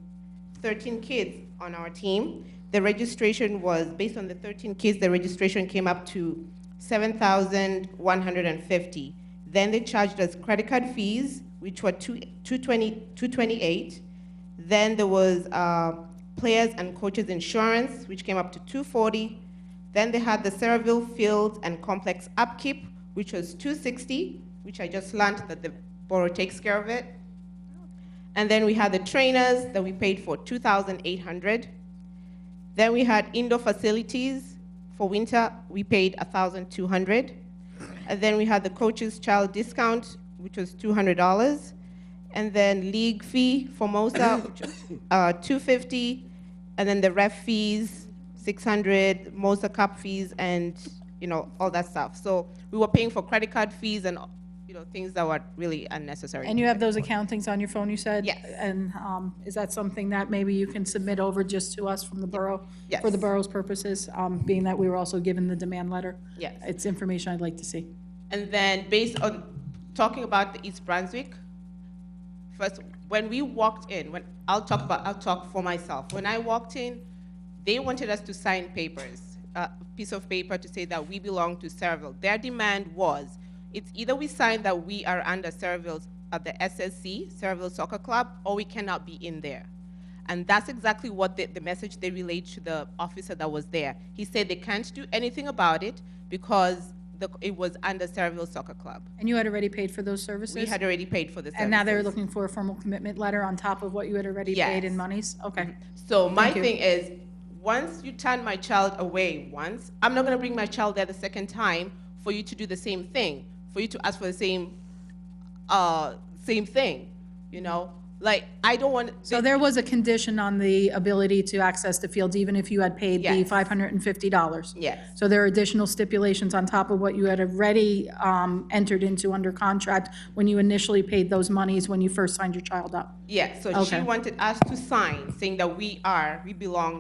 13 kids on our team. The registration was, based on the 13 kids, the registration came up to $7,150. Then they charged us credit card fees, which were $228. Then there was players and coaches insurance, which came up to $240. Then they had the Ceraville Field and Complex upkeep, which was $260, which I just learned that the borough takes care of it. And then we had the trainers that we paid for $2,800. Then we had indoor facilities. For winter, we paid $1,200. And then we had the coach's child discount, which was $200. And then league fee for MOSA, which was $250. And then the ref fees, $600, MOSA cup fees, and all that stuff. So we were paying for credit card fees and things that were really unnecessary. And you have those accountings on your phone, you said? Yes. And is that something that maybe you can submit over just to us from the borough? Yes. For the borough's purposes, being that we were also given the demand letter? Yes. It's information I'd like to see. And then based on talking about the East Brunswick, first, when we walked in, I'll talk for myself. When I walked in, they wanted us to sign papers, a piece of paper to say that we belong to Ceraville. Their demand was, it's either we sign that we are under Ceraville's at the SSC, Ceraville Soccer Club, or we cannot be in there. And that's exactly what the message they relayed to the officer that was there. He said they can't do anything about it because it was under Ceraville Soccer Club. And you had already paid for those services? We had already paid for the services. And now they're looking for a formal commitment letter on top of what you had already paid in Yes. monies? Okay. So my Thank you. thing is, once you turn my child away once, I'm not gonna bring my child there the second time for you to do the same thing, for you to ask for the same same thing, you know? Like, I don't want. So there was a condition on the ability to access the fields, even if you had paid the Yes. $550? Yes. So there are additional stipulations on top of what you had already entered into under contract when you initially paid those monies when you first signed your child up? Yes, so she Okay. wanted us to sign, saying that we belong,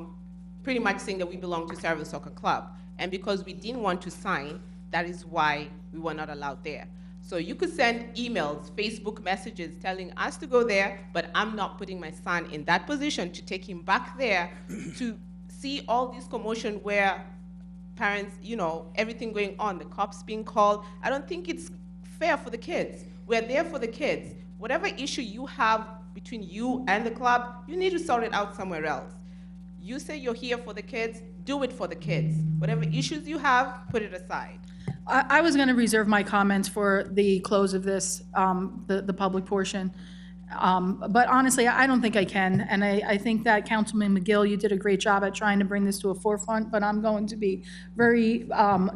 pretty much saying that we belong to Saraville Soccer Club. And because we didn't want to sign, that is why we were not allowed there. So you could send emails, Facebook messages telling us to go there, but I'm not putting my son in that position to take him back there to see all this commotion where parents, you know, everything going on, the cops being called. I don't think it's fair for the kids. We're there for the kids. Whatever issue you have between you and the club, you need to sort it out somewhere else. You say you're here for the kids, do it for the kids. Whatever issues you have, put it aside. I was going to reserve my comments for the close of this, the public portion. But honestly, I don't think I can. And I think that Councilman McGill, you did a great job at trying to bring this to a forefront, but I'm going to be very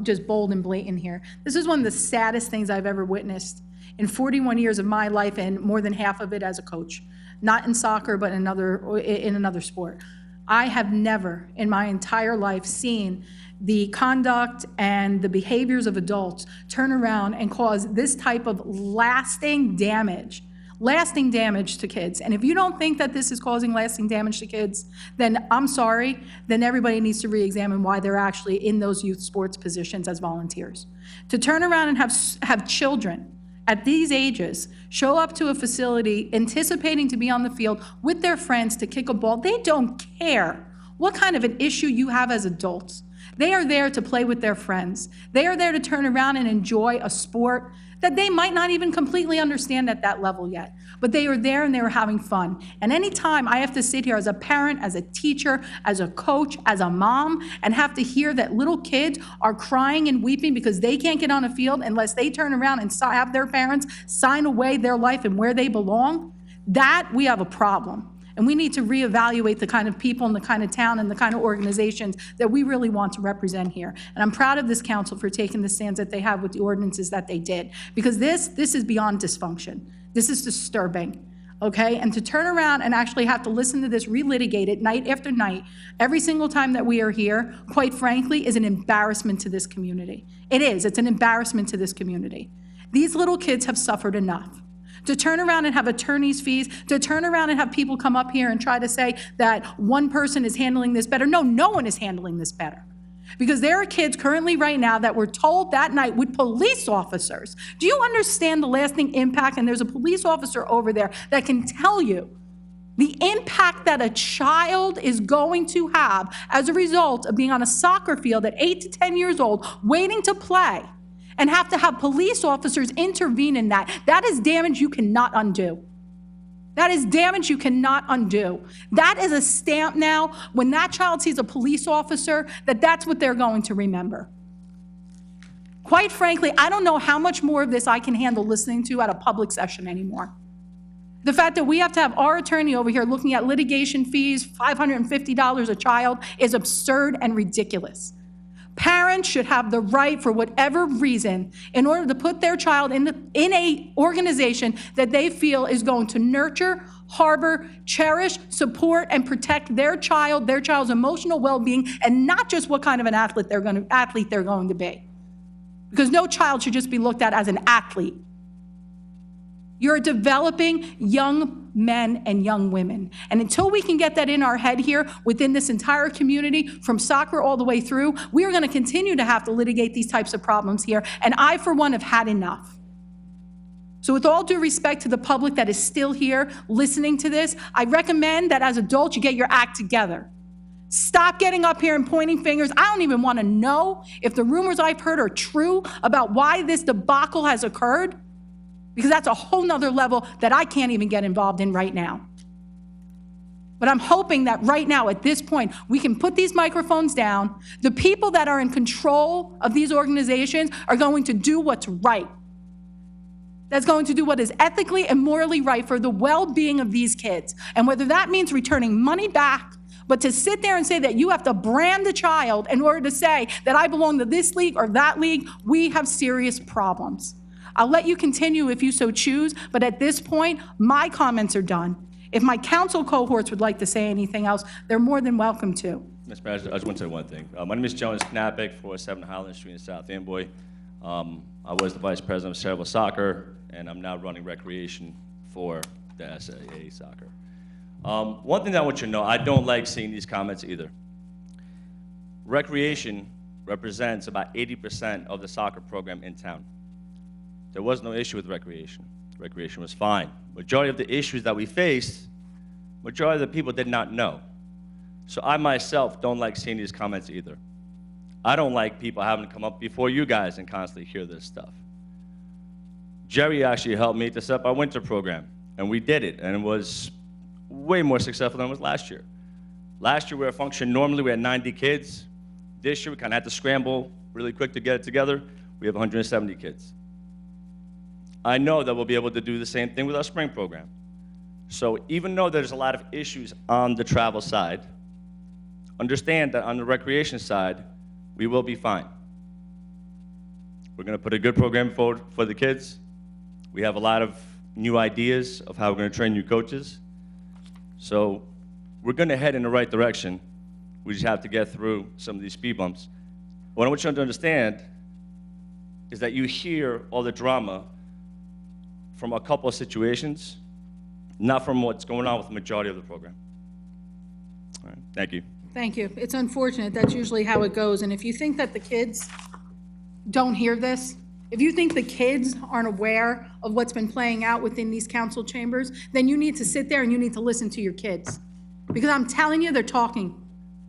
just bold and blatant here. This is one of the saddest things I've ever witnessed in 41 years of my life, and more than half of it as a coach. Not in soccer, but in another sport. I have never in my entire life seen the conduct and the behaviors of adults turn around and cause this type of lasting damage to kids. And if you don't think that this is causing lasting damage to kids, then I'm sorry, then everybody needs to re-examine why they're actually in those youth sports positions as volunteers. To turn around and have children at these ages show up to a facility anticipating to be on the field with their friends to kick a ball, they don't care what kind of an issue you have as adults. They are there to play with their friends. They are there to turn around and enjoy a sport that they might not even completely understand at that level yet. But they are there and they are having fun. And anytime I have to sit here as a parent, as a teacher, as a coach, as a mom, and have to hear that little kids are crying and weeping because they can't get on a field unless they turn around and have their parents sign away their life and where they belong, that we have a problem. And we need to reevaluate the kind of people and the kind of town and the kind of organizations that we really want to represent here. And I'm proud of this council for taking the stands that they have with the ordinances that they did. Because this is beyond dysfunction. This is disturbing, okay? And to turn around and actually have to listen to this, relitigate it night after night, every single time that we are here, quite frankly, is an embarrassment to this community. It is, it's an embarrassment to this community. These little kids have suffered enough. To turn around and have attorney's fees, to turn around and have people come up here and try to say that one person is handling this better. No, no one is handling this better. Because there are kids currently right now that were told that night with police officers. Do you understand the lasting impact? And there's a police officer over there that can tell you the impact that a child is going to have as a result of being on a soccer field at 8 to 10 years old, waiting to play, and have to have police officers intervene in that. That is damage you cannot undo. That is damage you cannot undo. That is a stamp now, when that child sees a police officer, that's what they're going to remember. Quite frankly, I don't know how much more of this I can handle listening to at a public session anymore. The fact that we have to have our attorney over here looking at litigation fees, $550 a child, is absurd and ridiculous. Parents should have the right, for whatever reason, in order to put their child in a organization that they feel is going to nurture, harbor, cherish, support, and protect their child's emotional well-being, and not just what kind of an athlete they're going to be. Because no child should just be looked at as an athlete. You're developing young men and young women. And until we can get that in our head here within this entire community, from soccer all the way through, we are going to continue to have to litigate these types of problems here. And I, for one, have had enough. So with all due respect to the public that is still here listening to this, I recommend that as adults, you get your act together. Stop getting up here and pointing fingers. I don't even want to know if the rumors I've heard are true about why this debacle has occurred, because that's a whole nother level that I can't even get involved in right now. But I'm hoping that right now, at this point, we can put these microphones down. The people that are in control of these organizations are going to do what's right. That's going to do what is ethically and morally right for the well-being of these kids. And whether that means returning money back, but to sit there and say that you have to brand a child in order to say that I belong to this league or that league, we have serious problems. I'll let you continue if you so choose, but at this point, my comments are done. If my council cohorts would like to say anything else, they're more than welcome to. Mr. Mayor, I just want to say one thing. My name is Jonas Knappich, 407 Highland Street in South Amboy. I was the vice president of Cerebral Soccer, and I'm now running recreation for the SAA Soccer. One thing that I want you to know, I don't like seeing these comments either. Recreation represents about 80% of the soccer program in town. There was no issue with recreation. Recreation was fine. Majority of the issues that we faced, majority of the people did not know. So I myself don't like seeing these comments either. I don't like people having to come up before you guys and constantly hear this stuff. Jerry actually helped me to set up our winter program, and we did it, and it was way more successful than it was last year. Last year we were functioning normally, we had 90 kids. This year we kind of had to scramble really quick to get it together. We have 170 kids. I know that we'll be able to do the same thing with our spring program. So even though there's a lot of issues on the travel side, understand that on the recreation side, we will be fine. We're going to put a good program forward for the kids. We have a lot of new ideas of how we're going to train new coaches. So we're going to head in the right direction. We just have to get through some of these speed bumps. What I want you to understand is that you hear all the drama from a couple of situations, not from what's going on with the majority of the program. All right, thank you. Thank you. It's unfortunate. That's usually how it goes. And if you think that the kids don't hear this, if you think the kids aren't aware of what's been playing out within these council chambers, then you need to sit there and you need to listen to your kids. Because I'm telling you, they're talking.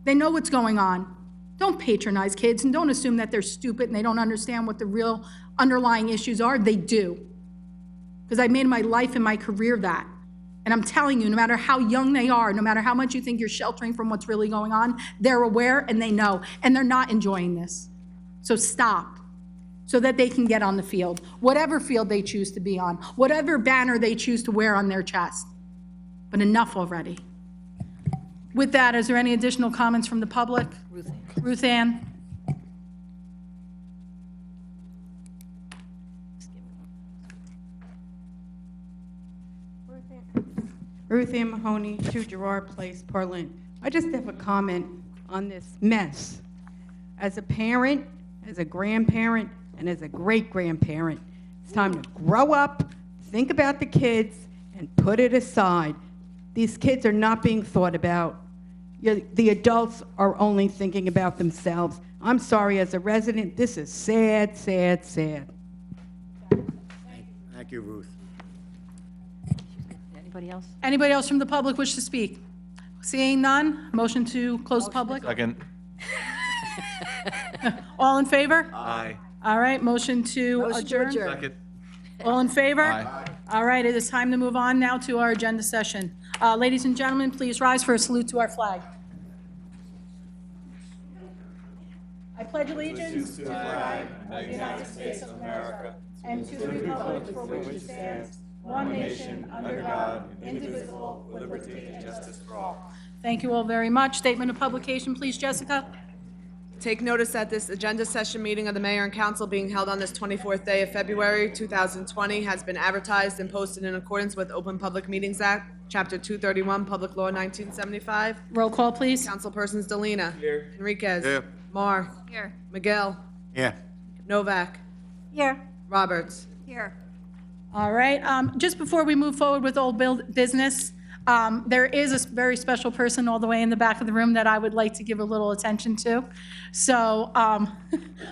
They know what's going on. Don't patronize kids and don't assume that they're stupid and they don't understand what the real underlying issues are. They do. Because I made my life and my career that. And I'm telling you, no matter how young they are, no matter how much you think you're sheltering from what's really going on, they're aware and they know, and they're not enjoying this. So stop, so that they can get on the field, whatever field they choose to be on, whatever banner they choose to wear on their chest. But enough already. With that, is there any additional comments from the public? Ruth Ann. Ruth Ann Mahoney, 2 Gerard Place, Portland. I just have a comment on this mess. As a parent, as a grandparent, and as a great-grandparent, it's time to grow up, think about the kids, and put it aside. These kids are not being thought about. The adults are only thinking about themselves. I'm sorry, as a resident, this is sad, sad, sad. Thank you, Ruth. Anybody else? Anybody else from the public wish to speak? Seeing none, motion to close public? Second. All in favor? Aye. All right, motion to adjourn? Second. All in favor? Aye. All right, it is time to move on now to our agenda session. Ladies and gentlemen, please rise for a salute to our flag. I pledge allegiance to the flag of the United States of America and to the republic for which it stands, one nation, under God, indivisible, with liberty and justice for all. Thank you all very much. Statement of publication, please, Jessica. Take notice that this agenda session meeting of the mayor and council being held on this 24th day of February 2020 has been advertised and posted in accordance with Open Public Meetings Act, Chapter 231, Public Law 1975. Roll call, please. Councilpersons Delina. Here. Enriquez. Here. Marr. Here. Miguel. Yeah. Novak. Here. Roberts. Here. All right, just before we move forward with old business, there is a very special person all the way in the back of the room that I would like to give a little attention to. So,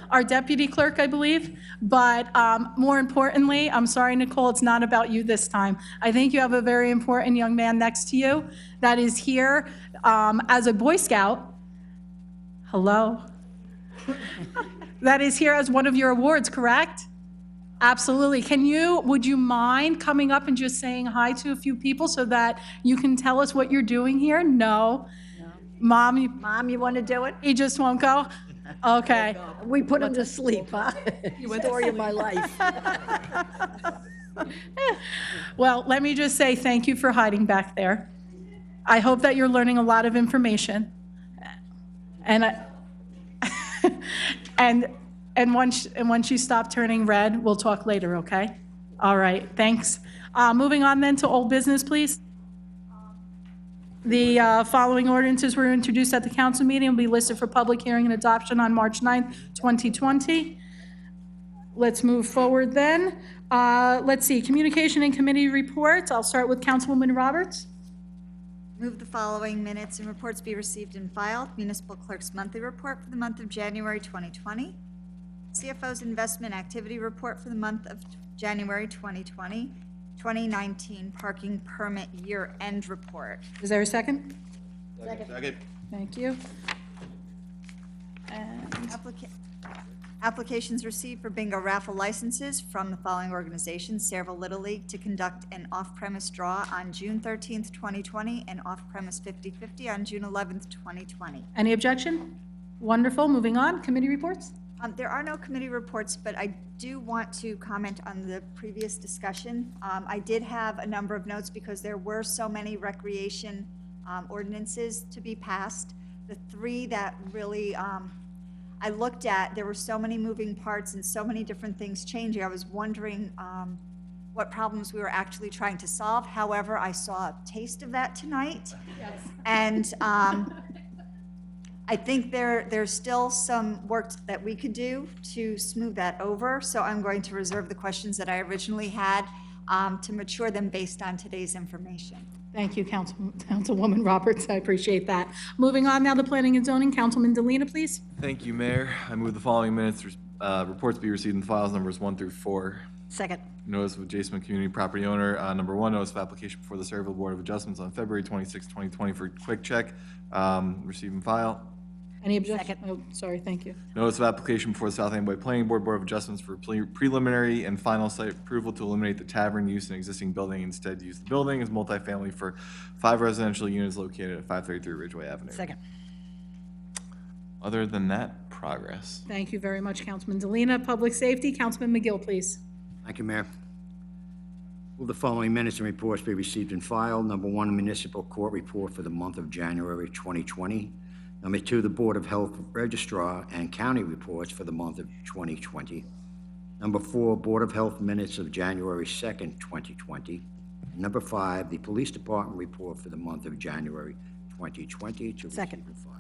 our deputy clerk, I believe, but more importantly, I'm sorry, Nicole, it's not about you this time. I think you have a very important young man next to you that is here as a Boy Scout. Hello? That is here as one of your awards, correct? Absolutely. Would you mind coming up and just saying hi to a few people so that you can tell us what you're doing here? No. Mom, you want to do it? He just won't go? Okay. We put him to sleep, huh? Story of my life. Well, let me just say thank you for hiding back there. I hope that you're learning a lot of information. And And once you stop turning red, we'll talk later, okay? All right, thanks. Moving on then to old business, please. The following ordinances were introduced at the council meeting and will be listed for public hearing and adoption on March 9th, 2020. Let's move forward then. Let's see, communication and committee reports. I'll start with Councilwoman Roberts. Move the following minutes and reports be received and filed. Municipal Clerk's monthly report for the month of January 2020. CFO's investment activity report for the month of January 2020. 2019 parking permit year-end report. Is there a second? Second. Thank you. And Applications received for bingo raffle licenses from the following organizations: Sayreville Little League to conduct an off-premise draw on June 13th, 2020, and off-premise 50/50 on June 11th, 2020. Any objection? Wonderful. Moving on. Committee reports? There are no committee reports, but I do want to comment on the previous discussion. I did have a number of notes because there were so many recreation ordinances to be passed. The three that really I looked at, there were so many moving parts and so many different things changing. I was wondering what problems we were actually trying to solve. However, I saw a taste of that tonight. Yes. And I think there's still some work that we could do to smooth that over. So I'm going to reserve the questions that I originally had to mature them based on today's information. Thank you, Councilwoman Roberts. I appreciate that. Moving on now to Planning and Zoning. Councilman Delina, please. Thank you, Mayor. I move the following minutes, reports be received in files numbers 1 through 4. Second. Notice of adjacent community property owner, number 1, notice of application before the Sayreville Board of Adjustments on February 26, 2020 for quick check, receive and file. Any objection? Oh, sorry, thank you. Notice of application before the South Amboy Planning Board Board of Adjustments for preliminary and final site approval to eliminate the tavern use in existing building, instead use the building as multifamily for 5 residential units located at 533 Ridgeway Avenue. Second. Other than that, progress. Thank you very much, Councilman Delina. Public Safety, Councilman McGill, please. Thank you, Mayor. Will the following minutes and reports be received and filed? Number 1, municipal court report for the month of January 2020. Number 2, the Board of Health Registrar and County reports for the month of 2020. Number 4, Board of Health minutes of January 2nd, 2020. And number 5, the Police Department report for the month of January 2020 to receive and file.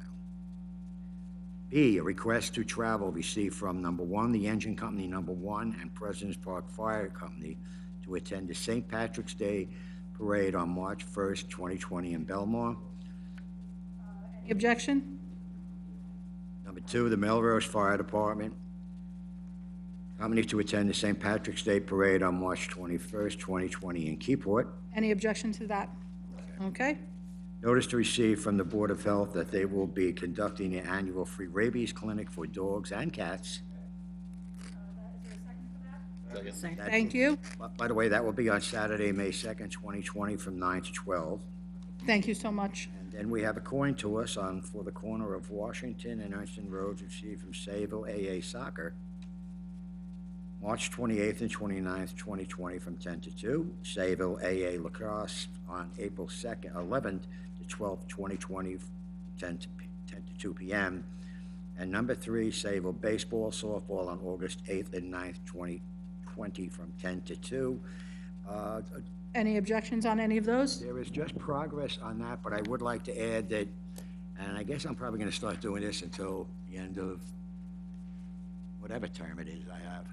B, a request to travel received from number 1, the Engine Company number 1 and President's Park Fire Company to attend the St. Patrick's Day Parade on March 1st, 2020 in Belmar. Any objection? Number 2, the Melrose Fire Department Company to attend the St. Patrick's Day Parade on March 21st, 2020 in Keyport. Any objection to that? Okay. Notice to receive from the Board of Health that they will be conducting an annual free rabies clinic for dogs and cats. Thank you. By the way, that will be on Saturday, May 2nd, 2020 from 9 to 12. Thank you so much. Then we have a coin to us for the corner of Washington and Ernstine Roads received from Sayreville AA Soccer. March 28th and 29th, 2020 from 10 to 2. Sayreville AA Lacrosse on April 2nd, 11th to 12th, 2020, 10 to 2 p.m. And number 3, Sayreville Baseball, Softball on August 8th and 9th, 2020 from 10 to 2. Any objections on any of those? There is just progress on that, but I would like to add that, and I guess I'm probably going to start doing this until the end of whatever term it is I have.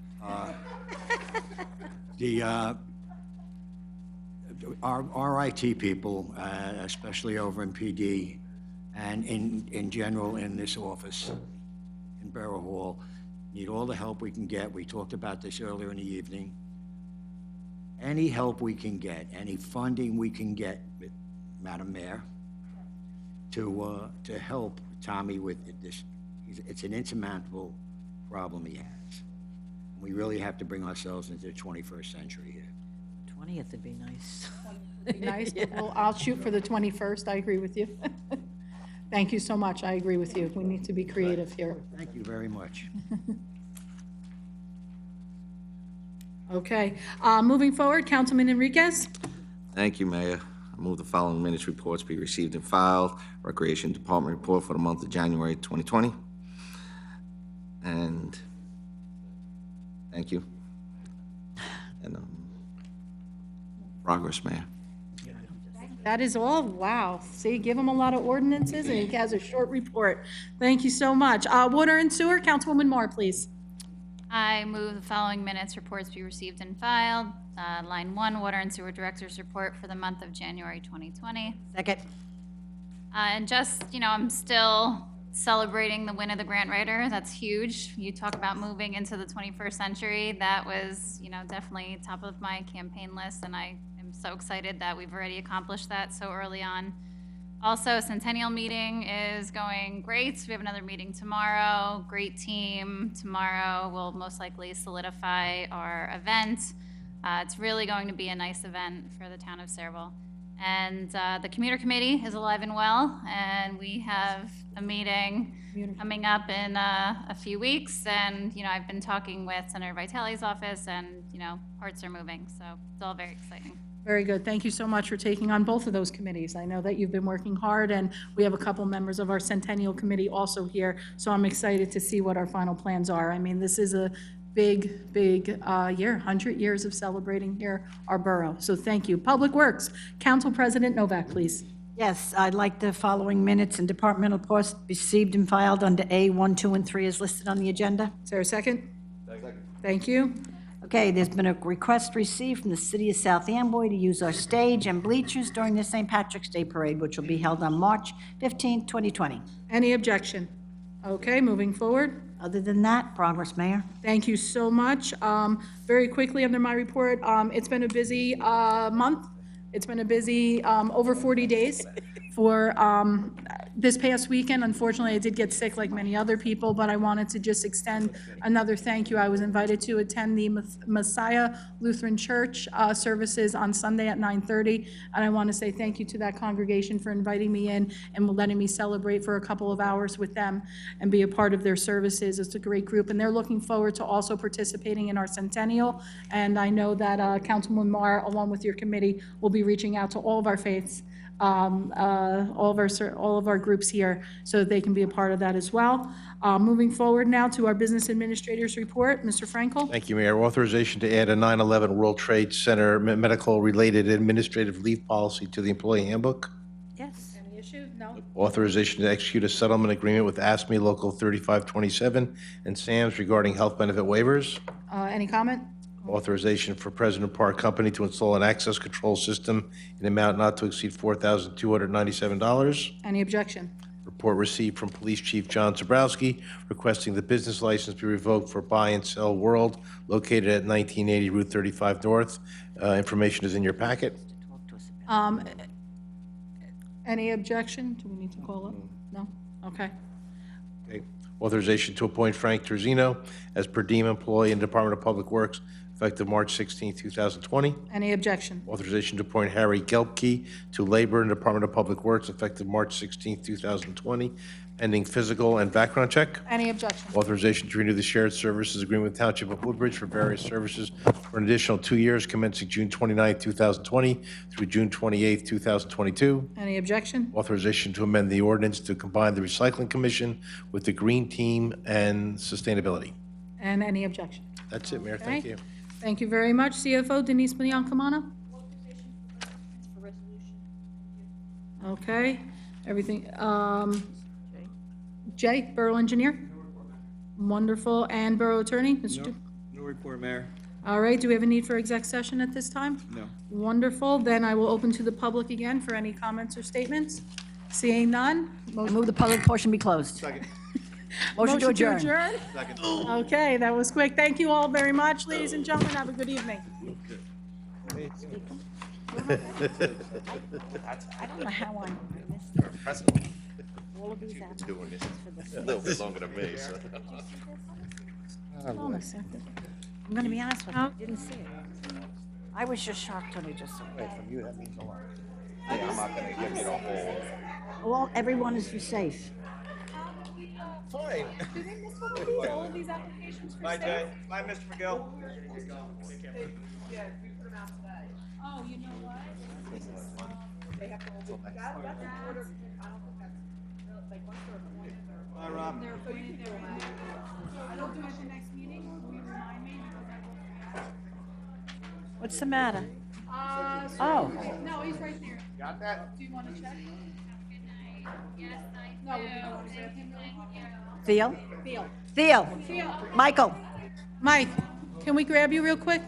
Our IT people, especially over in PD and in general in this office in Borough Hall, need all the help we can get. We talked about this earlier in the evening. Any help we can get, any funding we can get, Madam Mayor, to help Tommy with this. It's an insurmountable problem he has. We really have to bring ourselves into the 21st century here. 20th would be nice. Would be nice, but I'll shoot for the 21st. I agree with you. Thank you so much. I agree with you. We need to be creative here. Thank you very much. Okay. Moving forward, Councilman Enriquez. Thank you, Mayor. I move the following minutes reports be received and filed. Recreation Department report for the month of January 2020. And Thank you. And progress, Mayor. That is all. Wow. See, give him a lot of ordinances, and he has a short report. Thank you so much. Water and Sewer, Councilwoman Marr, please. I move the following minutes reports be received and filed. Line 1, Water and Sewer Director's Report for the month of January 2020. Second. And just, I'm still celebrating the win of the grant writer. That's huge. You talk about moving into the 21st century. That was, definitely top of my campaign list, and I am so excited that we've already accomplished that so early on. Also, Centennial meeting is going great. We have another meeting tomorrow. Great team. Tomorrow we'll most likely solidify our event. It's really going to be a nice event for the town of Sayreville. And the commuter committee is alive and well, and we have a meeting coming up in a few weeks. And, I've been talking with Senator Vitale's office, and, hearts are moving. So it's all very exciting. Very good. Thank you so much for taking on both of those committees. I know that you've been working hard, and we have a couple members of our Centennial Committee also here, so I'm excited to see what our final plans are. I mean, this is a big year, 100 years of celebrating here, our borough. So thank you. Public Works, Council President Novak, please. Yes, I'd like the following minutes and departmental reports received and filed under A, 1, 2, and 3 as listed on the agenda. Is there a second? Second. Thank you. Okay, there's been a request received from the city of South Amboy to use our stage and bleachers during the St. Patrick's Day Parade, which will be held on March 15, 2020. Any objection? Okay, moving forward. Other than that, progress, Mayor. Thank you so much. Very quickly under my report, it's been a busy month. It's been a busy over 40 days for this past weekend. Unfortunately, I did get sick like many other people, but I wanted to just extend another thank you. I was invited to attend the Messiah Lutheran Church services on Sunday at 9:30, and I want to say thank you to that congregation for inviting me in and letting me celebrate for a couple of hours with them and be a part of their services. It's a great group, and they're looking forward to also participating in our centennial, and I know that Councilwoman Marr, along with your committee, will be reaching out to all of our faiths, all of our groups here, so that they can be a part of that as well. Moving forward now to our business administrator's report, Mr. Frankel. Thank you, Mayor. Authorization to add a 9/11 World Trade Center medical-related administrative leave policy to the employee handbook. Yes. Any issue? No. Authorization to execute a settlement agreement with ASME Local 3527 and SAMS regarding health benefit waivers. Any comment? Authorization for President Park Company to install an access control system in amount not to exceed $4,297. Any objection? Report received from Police Chief John Zabrowski requesting the business license be revoked for Buy and Sell World located at 1980 Route 35 North. Information is in your packet. Any objection? Do we need to call up? No? Okay. Okay. Authorization to appoint Frank Terzino as per diem employee in the Department of Public Works effective March 16, 2020. Any objection? Authorization to appoint Harry Gelbke to labor in the Department of Public Works effective March 16, 2020, pending physical and background check. Any objection? Authorization to renew the shared services agreement with Township of Woodbridge for various services for an additional 2 years commencing June 29, 2020 through June 28, 2022. Any objection? Authorization to amend the ordinance to combine the Recycling Commission with the Green Team and Sustainability. And any objection? That's it, Mayor. Thank Okay. you. Thank you very much. CFO Denise Biancamana? Okay, everything, Jay, Borough Engineer? Wonderful, and Borough Attorney? Mr. Du- No report, Mayor. All right, do we have a need for exec session at this time? No. Wonderful, then I will open to the public again for any comments or statements. Seeing none? I move the public portion be closed. Second. Motion to adjourn. Second. Okay, that was quick. Thank you all very much, ladies and gentlemen. Have a good evening. I don't know how I missed all of these applications for this. A little bit longer than me, so. Hold on a second. I'm going to be honest with you, I didn't see it. I was just shocked when I just saw it. From you, that means a lot. Yeah, I'm not gonna give you the whole. Well, everyone is safe. Fine. Did they miss one of these, all of these applications for Bye, staff? Jay. Bye, Mr. McGill. Yeah, we put them out today. Oh, you know what? They have to, that's in order, I don't think that's, like, once they're appointed, they're. Bye, Rob. They're appointed, they're, I don't do it at the next meeting. Will you remind me? Because I What's the matter? So- Oh. No, he's right there. Got that? Do you want to check? Yes, I No, do. we can go to grab him really quick. Theo? Theo. Theo? Theo. Michael? Mike, can we grab you real quick?